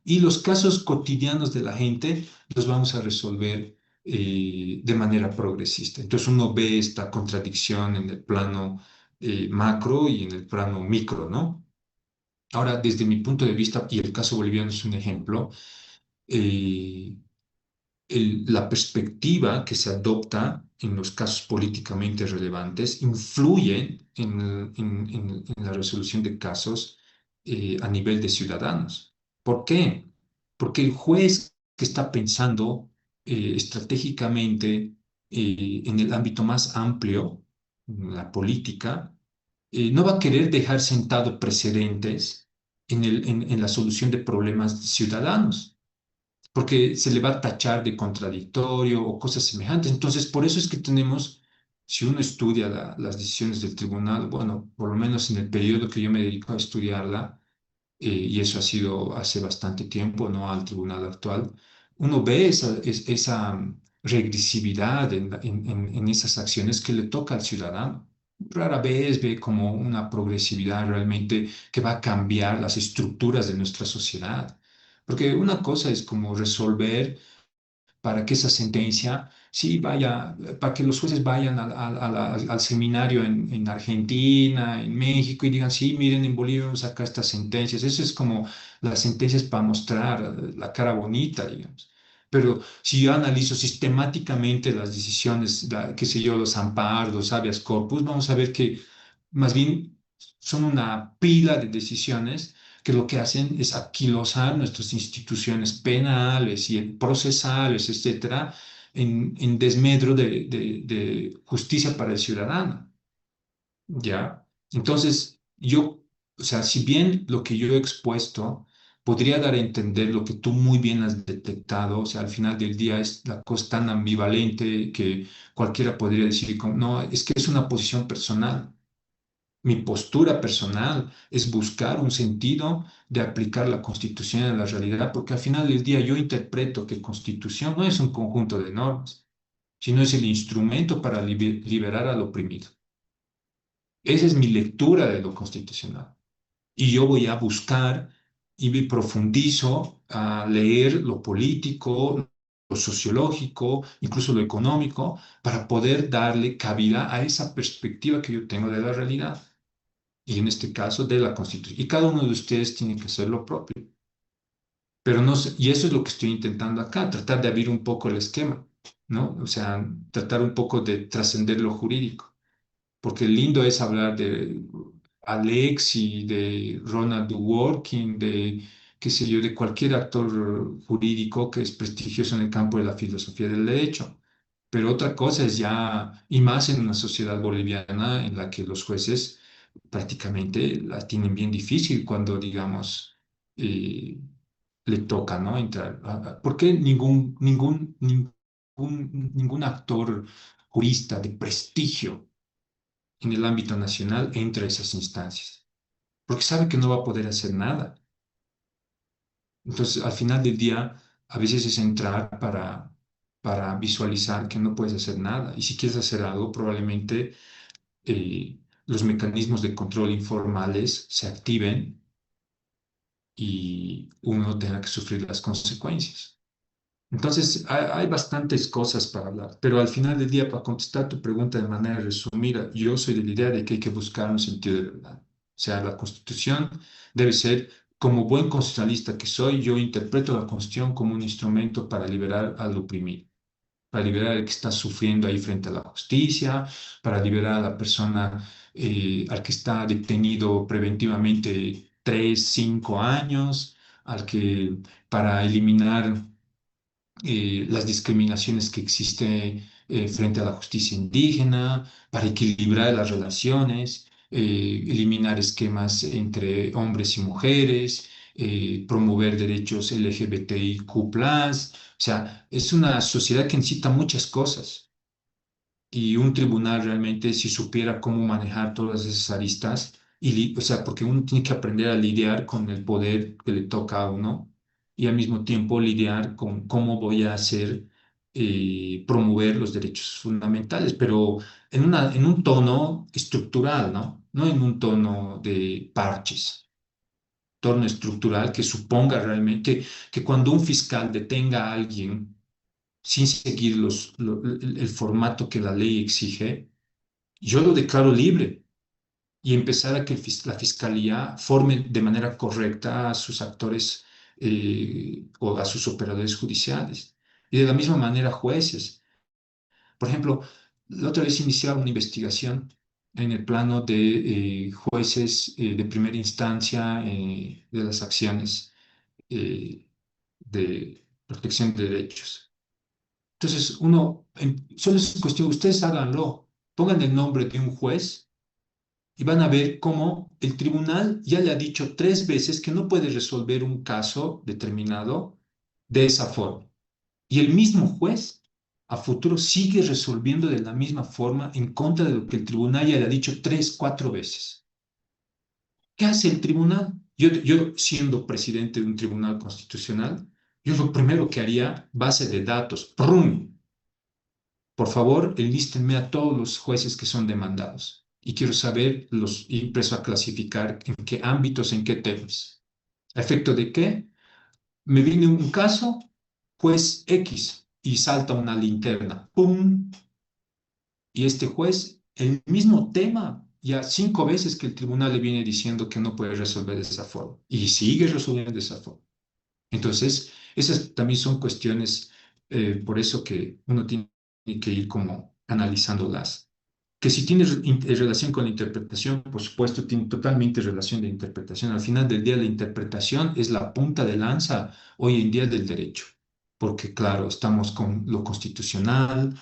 Y los casos cotidianos de la gente los vamos a resolver de manera progresista. Entonces uno ve esta contradicción en el plano macro y en el plano micro, ¿no? Ahora, desde mi punto de vista, y el caso boliviano es un ejemplo, eh, la perspectiva que se adopta en los casos políticamente relevantes influye en la resolución de casos a nivel de ciudadanos. ¿Por qué? Porque el juez que está pensando estratégicamente en el ámbito más amplio, la política, no va a querer dejar sentado precedentes en la solución de problemas ciudadanos porque se le va a tachar de contradictorio o cosas semejantes. Entonces, por eso es que tenemos, si uno estudia las decisiones del tribunal, bueno, por lo menos en el periodo que yo me dedico a estudiarla, y eso ha sido hace bastante tiempo, ¿no? Al tribunal actual, uno ve esa regresividad en esas acciones que le toca al ciudadano. Rara vez ve como una progresividad realmente que va a cambiar las estructuras de nuestra sociedad. Porque una cosa es como resolver para que esa sentencia, sí, vaya, para que los jueces vayan al seminario en Argentina, en México, y digan, sí, miren, en Bolivia vamos a sacar estas sentencias. Eso es como las sentencias para mostrar la cara bonita, digamos. Pero si yo analizo sistemáticamente las decisiones, qué sé yo, los amparos, los habeas corpus, vamos a ver que más bien son una pila de decisiones que lo que hacen es aquilosar nuestras instituciones penales y procesales, etcétera, en desmedro de justicia para el ciudadano. ¿Ya? Entonces, o sea, si bien lo que yo he expuesto podría dar a entender lo que tú muy bien has detectado, o sea, al final del día es la cosa tan ambivalente que cualquiera podría decir, como, no, es que es una posición personal. Mi postura personal es buscar un sentido de aplicar la Constitución a la realidad, porque al final del día yo interpreto que Constitución no es un conjunto de normas, sino es el instrumento para liberar al oprimido. Esa es mi lectura de lo constitucional. Y yo voy a buscar y me profundizo a leer lo político, lo sociológico, incluso lo económico, para poder darle cabida a esa perspectiva que yo tengo de la realidad y en este caso de la Constitución. Y cada uno de ustedes tiene que hacer lo propio. Pero no sé, y eso es lo que estoy intentando acá, tratar de abrir un poco el esquema, ¿no? O sea, tratar un poco de trascender lo jurídico, porque lindo es hablar de Alexi, de Ronald Dworkin, de, qué sé yo, de cualquier actor jurídico que es prestigioso en el campo de la filosofía del derecho. Pero otra cosa es ya, y más en una sociedad boliviana en la que los jueces prácticamente la tienen bien difícil cuando, digamos, eh, le toca, ¿no? Entrar. ¿Por qué ningún actor jurista de prestigio en el ámbito nacional entra a esas instancias? Porque sabe que no va a poder hacer nada. Entonces, al final del día, a veces es entrar para visualizar que no puedes hacer nada. Y si quieres hacer algo, probablemente los mecanismos de control informales se activen y uno tenga que sufrir las consecuencias. Entonces, hay bastantes cosas para hablar, pero al final del día, para contestar tu pregunta de manera resumida, yo soy de la idea de que hay que buscar un sentido de verdad. O sea, la Constitución debe ser, como buen constitucionalista que soy, yo interpreto la Constitución como un instrumento para liberar al oprimido, para liberar al que está sufriendo ahí frente a la justicia, para liberar a la persona, al que está detenido preventivamente 3, 5 años, al que para eliminar las discriminaciones que existen frente a la justicia indígena, para equilibrar las relaciones, eliminar esquemas entre hombres y mujeres, promover derechos LGBTIQ+. O sea, es una sociedad que necesita muchas cosas y un tribunal realmente si supiera cómo manejar todas esas aristas, o sea, porque uno tiene que aprender a lidiar con el poder que le toca a uno y al mismo tiempo lidiar con cómo voy a hacer, promover los derechos fundamentales, pero en un tono estructural, ¿no? No en un tono de parches. Tono estructural que suponga realmente que cuando un fiscal detenga a alguien sin seguir el formato que la ley exige, yo lo declaro libre y empezar a que la fiscalía forme de manera correcta a sus actores o a sus operadores judiciales. Y de la misma manera jueces. Por ejemplo, la otra vez iniciaba una investigación en el plano de jueces de primera instancia de las acciones eh, de protección de derechos. Entonces, solo es cuestión, ustedes háganlo, pongan el nombre de un juez y van a ver cómo el tribunal ya le ha dicho 3 veces que no puede resolver un caso determinado de esa forma. Y el mismo juez a futuro sigue resolviendo de la misma forma en contra de lo que el tribunal ya le ha dicho 3, 4 veces. ¿Qué hace el tribunal? Yo siendo presidente de un tribunal constitucional, yo lo primero que haría, base de datos, ¡prum! Por favor, enlístenme a todos los jueces que son demandados y quiero saber y empiezo a clasificar en qué ámbitos, en qué temas. ¿A efecto de qué? Me viene un caso, juez X, y salta una linterna. ¡Pum! Y este juez, el mismo tema, ya 5 veces que el tribunal le viene diciendo que no puede resolver de esa forma. Y sigue resolviendo de esa forma. Entonces, esas también son cuestiones, por eso que uno tiene que ir como analizándolas. Que si tiene relación con la interpretación, por supuesto, tiene totalmente relación de interpretación. Al final del día, la interpretación es la punta de lanza hoy en día del derecho, porque claro, estamos con lo constitucional,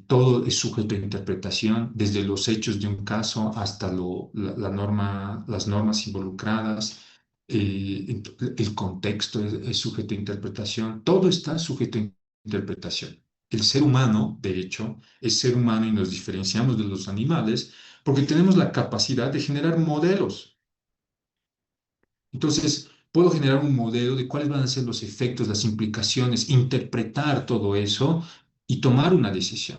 todo es sujeto a interpretación, desde los hechos de un caso hasta la norma, las normas involucradas, el contexto es sujeto a interpretación, todo está sujeto a interpretación. El ser humano, de hecho, es ser humano y nos diferenciamos de los animales porque tenemos la capacidad de generar modelos. Entonces, puedo generar un modelo de cuáles van a ser los efectos, las implicaciones, interpretar todo eso y tomar una decisión.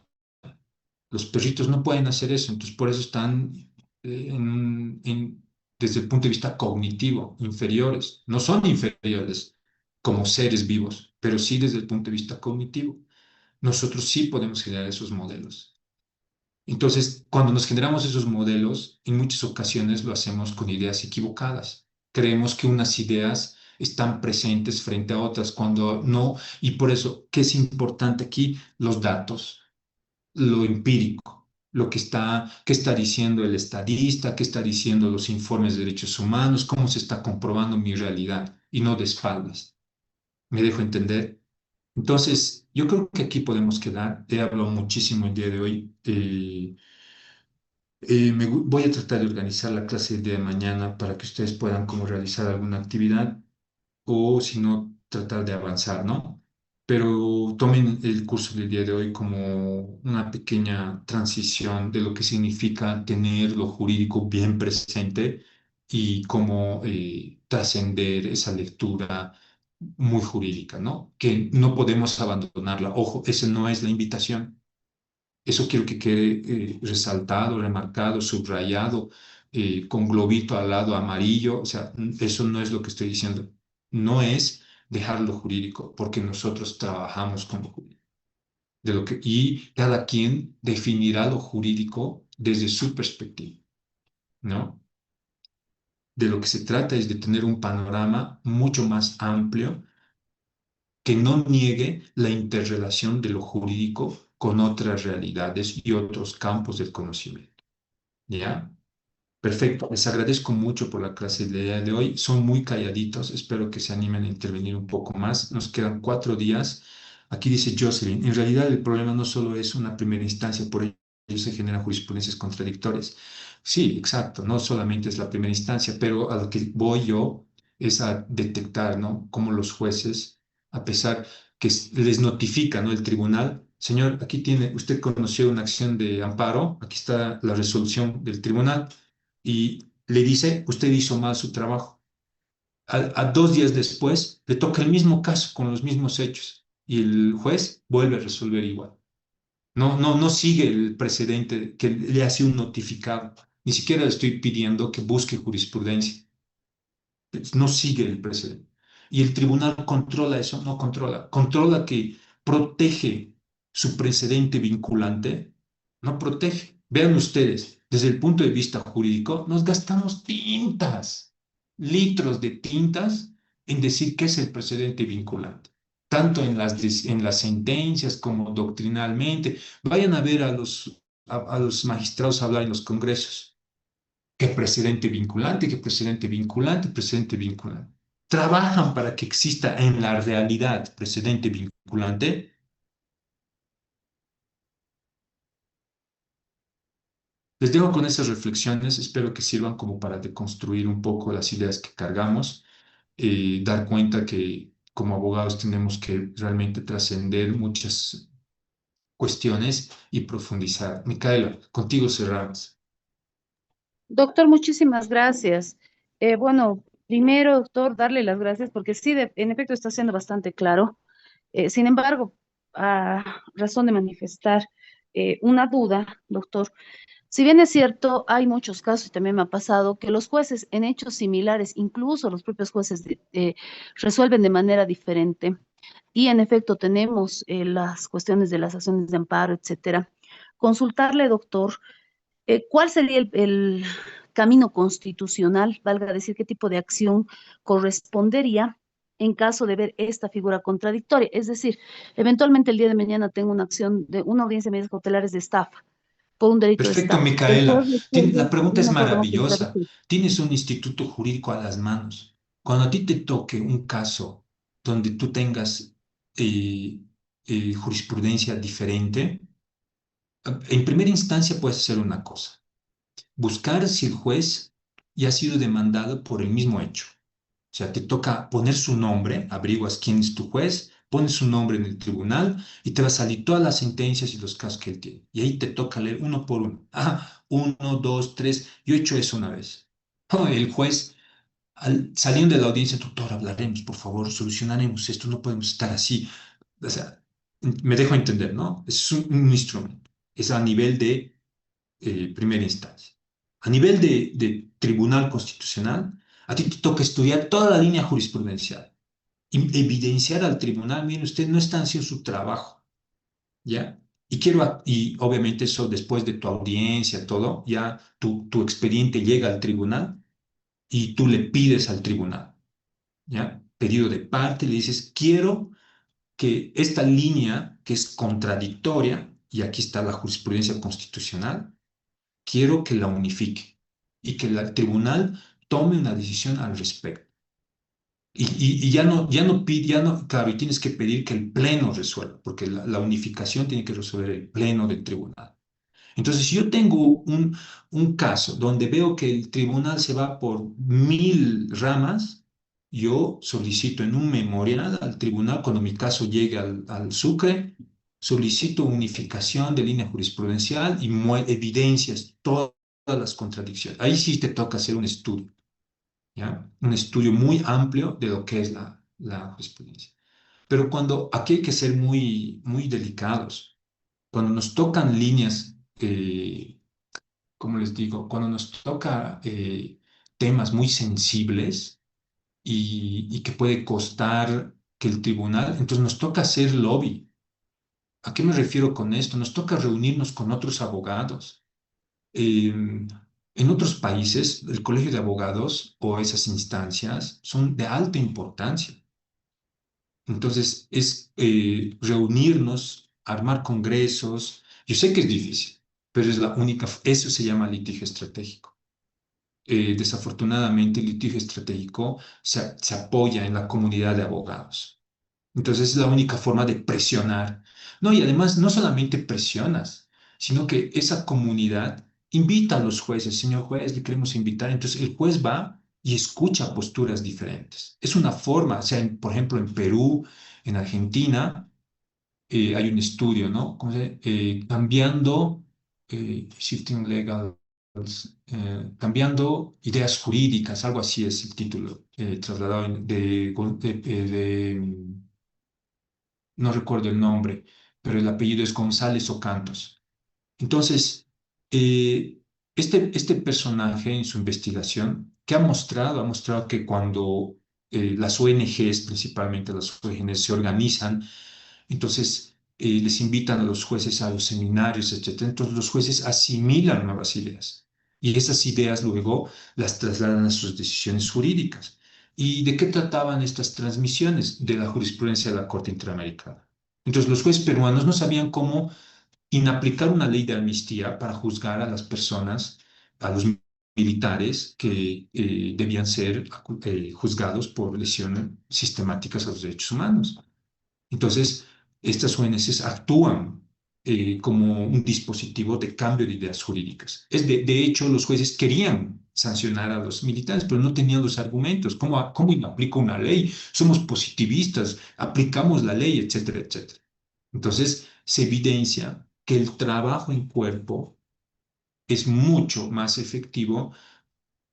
Los perritos no pueden hacer eso, entonces por eso están desde el punto de vista cognitivo inferiores. No son inferiores como seres vivos, pero sí desde el punto de vista cognitivo. Nosotros sí podemos generar esos modelos. Entonces, cuando nos generamos esos modelos, en muchas ocasiones lo hacemos con ideas equivocadas. Creemos que unas ideas están presentes frente a otras cuando no, y por eso, ¿qué es importante aquí? Los datos, lo empírico, qué está diciendo el estadista, qué está diciendo los informes de derechos humanos, cómo se está comprobando mi realidad y no de espaldas. ¿Me dejo entender? Entonces, yo creo que aquí podemos quedar. He hablado muchísimo el día de hoy. Voy a tratar de organizar la clase del día de mañana para que ustedes puedan como realizar alguna actividad o si no, tratar de avanzar, ¿no? Pero tomen el curso del día de hoy como una pequeña transición de lo que significa tener lo jurídico bien presente y cómo trascender esa lectura muy jurídica, ¿no? Que no podemos abandonarla. Ojo, esa no es la invitación. Eso quiero que quede resaltado, remarcado, subrayado, con globito al lado amarillo. O sea, eso no es lo que estoy diciendo. No es dejar lo jurídico, porque nosotros trabajamos con lo jurídico. Y cada quien definirá lo jurídico desde su perspectiva, ¿no? De lo que se trata es de tener un panorama mucho más amplio que no niegue la interrelación de lo jurídico con otras realidades y otros campos del conocimiento. ¿Ya? Perfecto, les agradezco mucho por la clase del día de hoy. Son muy calladitos, espero que se animen a intervenir un poco más. Nos quedan 4 días. Aquí dice Jocelyn, en realidad el problema no solo es una primera instancia, por ello se generan jurisprudencias contradictorias. Sí, exacto, no solamente es la primera instancia, pero a lo que voy yo es a detectar, ¿no? Cómo los jueces, a pesar que les notifica, ¿no? El tribunal, señor, aquí tiene, usted conoció una acción de amparo, aquí está la resolución del tribunal y le dice, usted hizo mal su trabajo. A 2 días después le toca el mismo caso con los mismos hechos y el juez vuelve a resolver igual. No sigue el precedente que le hace un notificado. Ni siquiera le estoy pidiendo que busque jurisprudencia. No sigue el precedente. Y el tribunal controla eso, no controla. Controla que protege su precedente vinculante, no protege. Vean ustedes, desde el punto de vista jurídico, nos gastamos tintas, litros de tintas en decir qué es el precedente vinculante, tanto en las sentencias como doctrinalmente. Vayan a ver a los magistrados hablar en los congresos. ¿Qué precedente vinculante? ¿Qué precedente vinculante? Precedente vinculante. Trabajan para que exista en la realidad precedente vinculante. Les dejo con esas reflexiones, espero que sirvan como para deconstruir un poco las ideas que cargamos, dar cuenta que como abogados tenemos que realmente trascender muchas cuestiones y profundizar. Micaela, contigo cerramos. Doctor, muchísimas gracias. Bueno, primero, doctor, darle las gracias porque sí, en efecto está siendo bastante claro. Sin embargo, a razón de manifestar una duda, doctor, si bien es cierto, hay muchos casos, y también me ha pasado, que los jueces en hechos similares, incluso los propios jueces, resuelven de manera diferente. Y en efecto tenemos las cuestiones de las acciones de amparo, etcétera. Consultarle, doctor, ¿cuál sería el camino constitucional, valga decir, qué tipo de acción correspondería en caso de ver esta figura contradictoria? Es decir, eventualmente el día de mañana tengo una acción de una audiencia de medidas cautelares de estafa, por un delito de Perfecto, estafa. El Micaela. juez resuelve La pregunta de es una forma maravillosa. contradictoria. Tienes un instituto jurídico a las manos. Cuando a ti te toque un caso donde tú tengas eh, jurisprudencia diferente, en primera instancia puedes hacer una cosa, buscar si el juez ya ha sido demandado por el mismo hecho. O sea, te toca poner su nombre, averiguas quién es tu juez, pones su nombre en el tribunal y te va a salir todas las sentencias y los casos que él tiene. Y ahí te toca leer uno por uno. Ah, uno, dos, tres. Yo he hecho eso una vez. Oh, el juez, saliendo de la audiencia, doctor, hablaremos, por favor, solucionaremos esto, no podemos estar así. O sea, me dejo entender, ¿no? Es un instrumento. Es a nivel de primera instancia. A nivel de tribunal constitucional, a ti te toca estudiar toda la línea jurisprudencial y evidenciar al tribunal, mire, usted no está haciendo su trabajo, ¿ya? Y obviamente eso después de tu audiencia, todo, ya tu expediente llega al tribunal y tú le pides al tribunal, ¿ya? Pedido de parte, le dices, quiero que esta línea que es contradictoria, y aquí está la jurisprudencia constitucional, quiero que la unifique y que el tribunal tome una decisión al respecto. Y ya no pide, claro, y tienes que pedir que el pleno resuelva, porque la unificación tiene que resolver el pleno del tribunal. Entonces, si yo tengo un caso donde veo que el tribunal se va por 1000 ramas, yo solicito en un memorial al tribunal, cuando mi caso llegue al Sucre, solicito unificación de línea jurisprudencial y evidencias todas las contradicciones. Ahí sí te toca hacer un estudio. ¿ya? Un estudio muy amplio de lo que es la jurisprudencia. Pero cuando aquí hay que ser muy, muy delicados, cuando nos tocan líneas, como les digo, cuando nos toca temas muy sensibles y que puede costar que el tribunal, entonces nos toca hacer lobby. ¿A qué me refiero con esto? Nos toca reunirnos con otros abogados. En otros países, el colegio de abogados o esas instancias son de alta importancia. Entonces, es reunirnos, armar congresos. Yo sé que es difícil, pero es la única, eso se llama litigio estratégico. Desafortunadamente, el litigio estratégico se apoya en la comunidad de abogados. Entonces, es la única forma de presionar. No, y además, no solamente presionas, sino que esa comunidad invita a los jueces. Señor juez, le queremos invitar. Entonces, el juez va y escucha posturas diferentes. Es una forma, o sea, por ejemplo, en Perú, en Argentina, hay un estudio, ¿no? Cambiando, shifting legal, cambiando ideas jurídicas, algo así es el título, trasladado no recuerdo el nombre, pero el apellido es González Ocantos. Entonces, eh, este personaje en su investigación, ¿qué ha mostrado que cuando las ONGs, principalmente las ONGs, se organizan, entonces les invitan a los jueces a los seminarios, etcétera. Entonces los jueces asimilan nuevas ideas y esas ideas luego las trasladan a sus decisiones jurídicas. ¿Y de qué trataban estas transmisiones? De la jurisprudencia de la Corte Interamericana. Entonces los jueces peruanos no sabían cómo inaplicar una ley de amnistía para juzgar a las personas, a los militares que debían ser juzgados por lesiones sistemáticas a los derechos humanos. Entonces, estas ONGs actúan como un dispositivo de cambio de ideas jurídicas. De hecho, los jueces querían sancionar a los militares, pero no tenían los argumentos. ¿Cómo aplico una ley? Somos positivistas, aplicamos la ley, etcétera, etcétera. Entonces, se evidencia que el trabajo en cuerpo es mucho más efectivo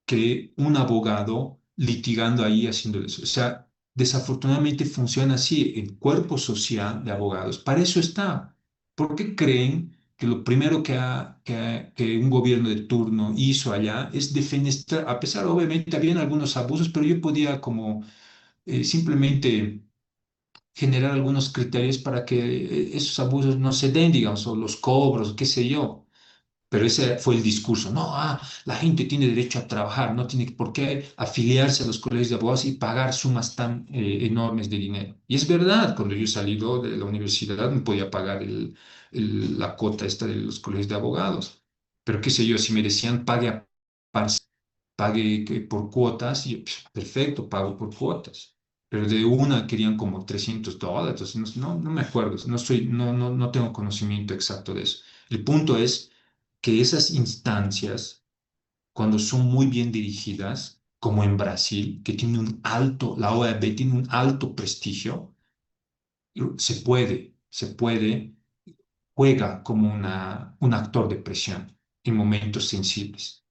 que un abogado litigando ahí haciendo eso. O sea, desafortunadamente funciona así el cuerpo social de abogados. Para eso está. ¿Por qué creen que lo primero que un gobierno de turno hizo allá es defenestrar, a pesar, obviamente, habían algunos abusos, pero yo podía como simplemente generar algunos criterios para que esos abusos no se den, digamos, o los cobros, qué sé yo. Pero ese fue el discurso. No, la gente tiene derecho a trabajar, no tiene por qué afiliarse a los colegios de abogados y pagar sumas tan enormes de dinero. Y es verdad, cuando yo salí de la universidad no podía pagar la cuota esta de los colegios de abogados. Pero qué sé yo, si me decían pague por cuotas, y yo, perfecto, pago por cuotas. Pero de una querían como $300, entonces no me acuerdo, no tengo conocimiento exacto de eso. El punto es que esas instancias, cuando son muy bien dirigidas, como en Brasil, que tiene la OAB tiene un alto prestigio, se puede, juega como un actor de presión en momentos sensibles.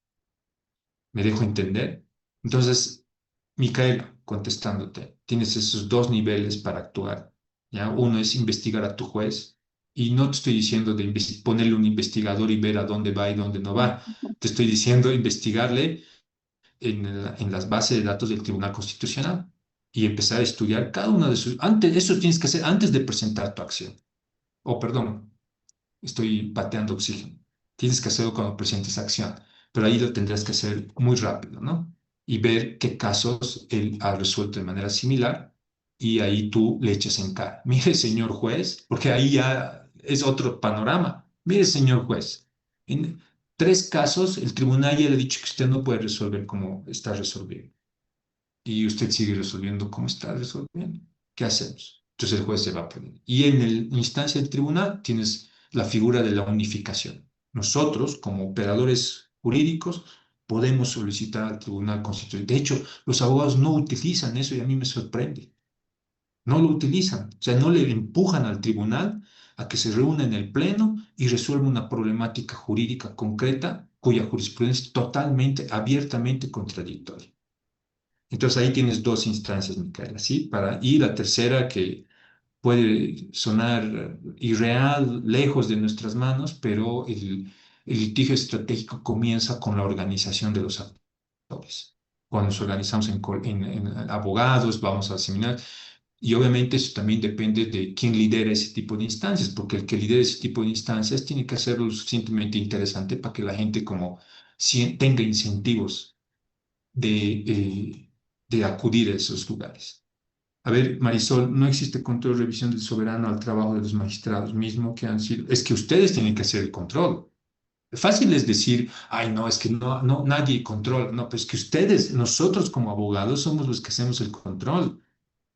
¿Me dejo entender? Entonces, Micaela, contestándote, tienes esos dos niveles para actuar. ¿Ya? Uno es investigar a tu juez y no te estoy diciendo de ponerle un investigador y ver a dónde va y dónde no va. Te estoy diciendo investigarle en las bases de datos del Tribunal Constitucional y empezar a estudiar cada una de sus... Eso tienes que hacer antes de presentar tu acción. O perdón, estoy pateando oxígeno. Tienes que hacerlo cuando presentes acción, pero ahí lo tendrás que hacer muy rápido, ¿no? Y ver qué casos él ha resuelto de manera similar y ahí tú le echas en cara. Mire, señor juez, porque ahí ya es otro panorama. Mire, señor juez, en 3 casos el tribunal ya le ha dicho que usted no puede resolver como está resolviendo y usted sigue resolviendo como está resolviendo. ¿Qué hacemos? Entonces el juez se va a poner. Y en la instancia del tribunal tienes la figura de la unificación. Nosotros, como operadores jurídicos, podemos solicitar al Tribunal Constitucional. De hecho, los abogados no utilizan eso y a mí me sorprende. No lo utilizan. O sea, no le empujan al tribunal a que se reúna en el pleno y resuelva una problemática jurídica concreta cuya jurisprudencia es totalmente, abiertamente contradictoria. Entonces ahí tienes dos instancias, Micaela, ¿sí? Y la tercera que puede sonar irreal, lejos de nuestras manos, pero el litigio estratégico comienza con la organización de los actores. Cuando nos organizamos en abogados, vamos a seminarios, y obviamente eso también depende de quién lidera ese tipo de instancias, porque el que lidera ese tipo de instancias tiene que hacerlo lo suficientemente interesante para que la gente como tenga incentivos de acudir a esos lugares. A ver, Marisol, no existe control o revisión del soberano al trabajo de los magistrados mismo que han sido. Es que ustedes tienen que hacer el control. Fácil es decir, ay, no, es que no, nadie controla. No, pues que ustedes, nosotros como abogados, somos los que hacemos el control.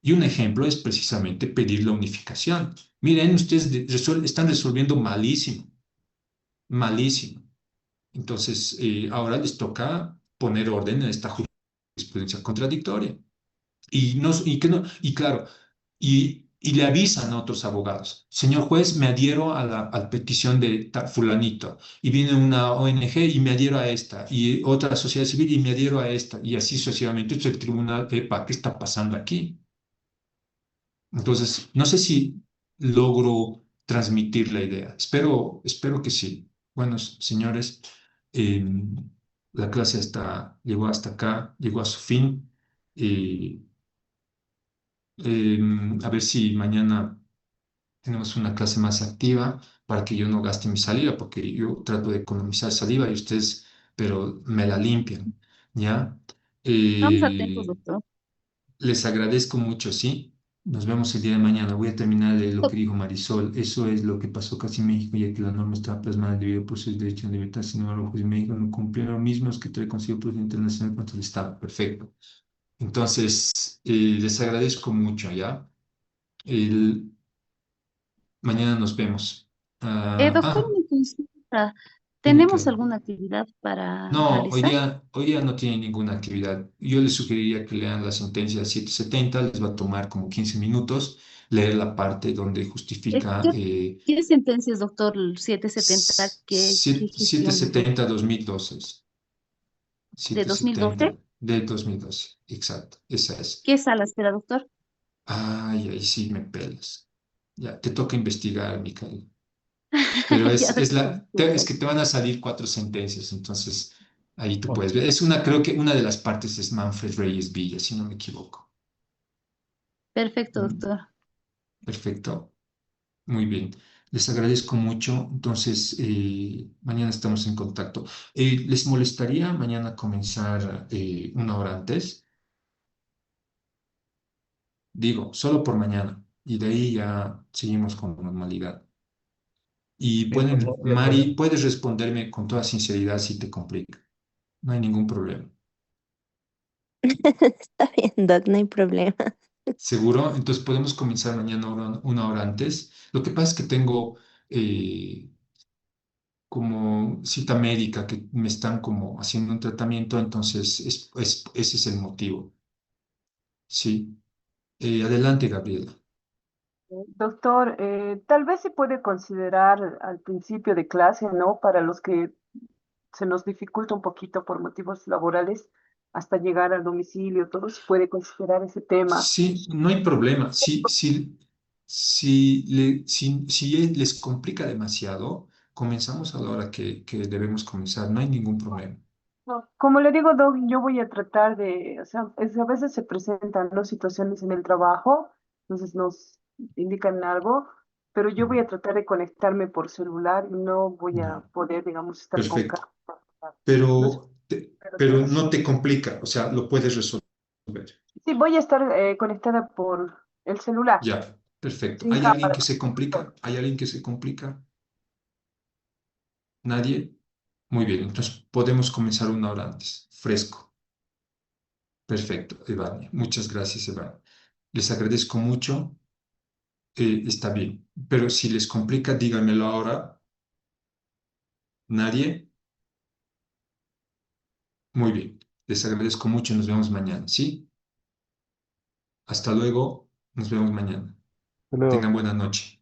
Y un ejemplo es precisamente pedir la unificación. Miren, ustedes están resolviendo malísimo, malísimo. Entonces, ahora les toca poner orden en esta jurisprudencia contradictoria. Y claro, y le avisan a otros abogados, señor juez, me adhiero a la petición de fulanito, y viene una ONG y me adhiero a esta, y otra sociedad civil y me adhiero a esta, y así sucesivamente. Entonces el tribunal, epa, ¿qué está pasando aquí? Entonces, no sé si logro transmitir la idea. Espero que sí. Bueno, señores, eh, la clase llegó hasta acá, llegó a su fin. Eh, a ver si mañana tenemos una clase más activa para que yo no gaste mi saliva, porque yo trato de economizar saliva y ustedes, pero me la limpian, ¿ya? Estamos atentos, Eh, doctor. Les agradezco mucho, ¿sí? Nos vemos el día de mañana. Voy a terminar de lo que dijo Marisol. Eso es lo que pasó casi en México, ya que la norma estaba plasmada debido por sus derechos de libertad. Sin embargo, los jueces de México no cumplieron los mismos que trae consigo el Procedimiento Internacional contra el Estado. Perfecto. Entonces, les agradezco mucho, ¿ya? El, Mañana nos vemos. Doctor, una consulta. Dime, ¿Tenemos claro. alguna actividad para No, realizar? hoy día no tiene ninguna actividad. Yo les sugeriría que lean la sentencia 770, les va a tomar como 15 minutos leer la parte donde justifica ¿Qué, qué sentencias, doctor, el 770, qué setecientos gestión setenta 2012, de 770 2012? del 2012, exacto, esa es. ¿Qué sala espera, doctor? Ay, ahí sí me pelas. Ya, te toca investigar, Micael. Pero Ya, doctor, es disculpe. que te van a salir cuatro sentencias, entonces ahí tú puedes ver. Creo que una de las partes es Manfred Reyes Villa, si no me equivoco. Perfecto, Mm, doctor. perfecto, muy bien. Les agradezco mucho. Entonces, mañana estamos en contacto. ¿Les molestaría mañana comenzar una hora antes? Digo, solo por mañana. Y de ahí ya seguimos con normalidad. Y Mari, puedes responderme con toda sinceridad si te complica. No hay ningún problema. Está bien, Doc, no hay problema. ¿Seguro? Entonces podemos comenzar mañana una hora antes. Lo que pasa es que tengo eh, como cita médica que me están como haciendo un tratamiento, entonces ese es el motivo. Sí. Adelante, Gabriela. Doctor, tal vez se puede considerar al principio de clase, ¿no? Para los que se nos dificulta un poquito por motivos laborales hasta llegar al domicilio, todo se puede considerar ese tema. Sí, no hay problema. Si les complica demasiado, comenzamos a la hora que debemos comenzar. No hay ningún problema. No, como le digo, Doc, yo voy a tratar de, o sea, a veces se presentan, ¿no? Situaciones en el trabajo, entonces nos indican algo, pero yo voy Ujú. a tratar de conectarme por celular y no voy a Ya, poder, digamos, estar con perfecto. cámara. No sé, Pero no te complica, o sea, lo puedes resolver. sí, voy a estar conectada por el celular, Ya, perfecto. sin ¿Hay alguien cámara. que se complica? ¿Hay alguien que se complica? ¿Nadie? Muy bien, entonces podemos comenzar una hora antes. Fresco. Perfecto, Iván. Muchas gracias, Iván. Les agradezco mucho. Está bien. Pero si les complica, díganmelo ahora. ¿Nadie? Muy bien. Les agradezco mucho. Nos vemos mañana, ¿sí? Hasta luego. Nos vemos mañana. Hasta luego. Tengan buena noche.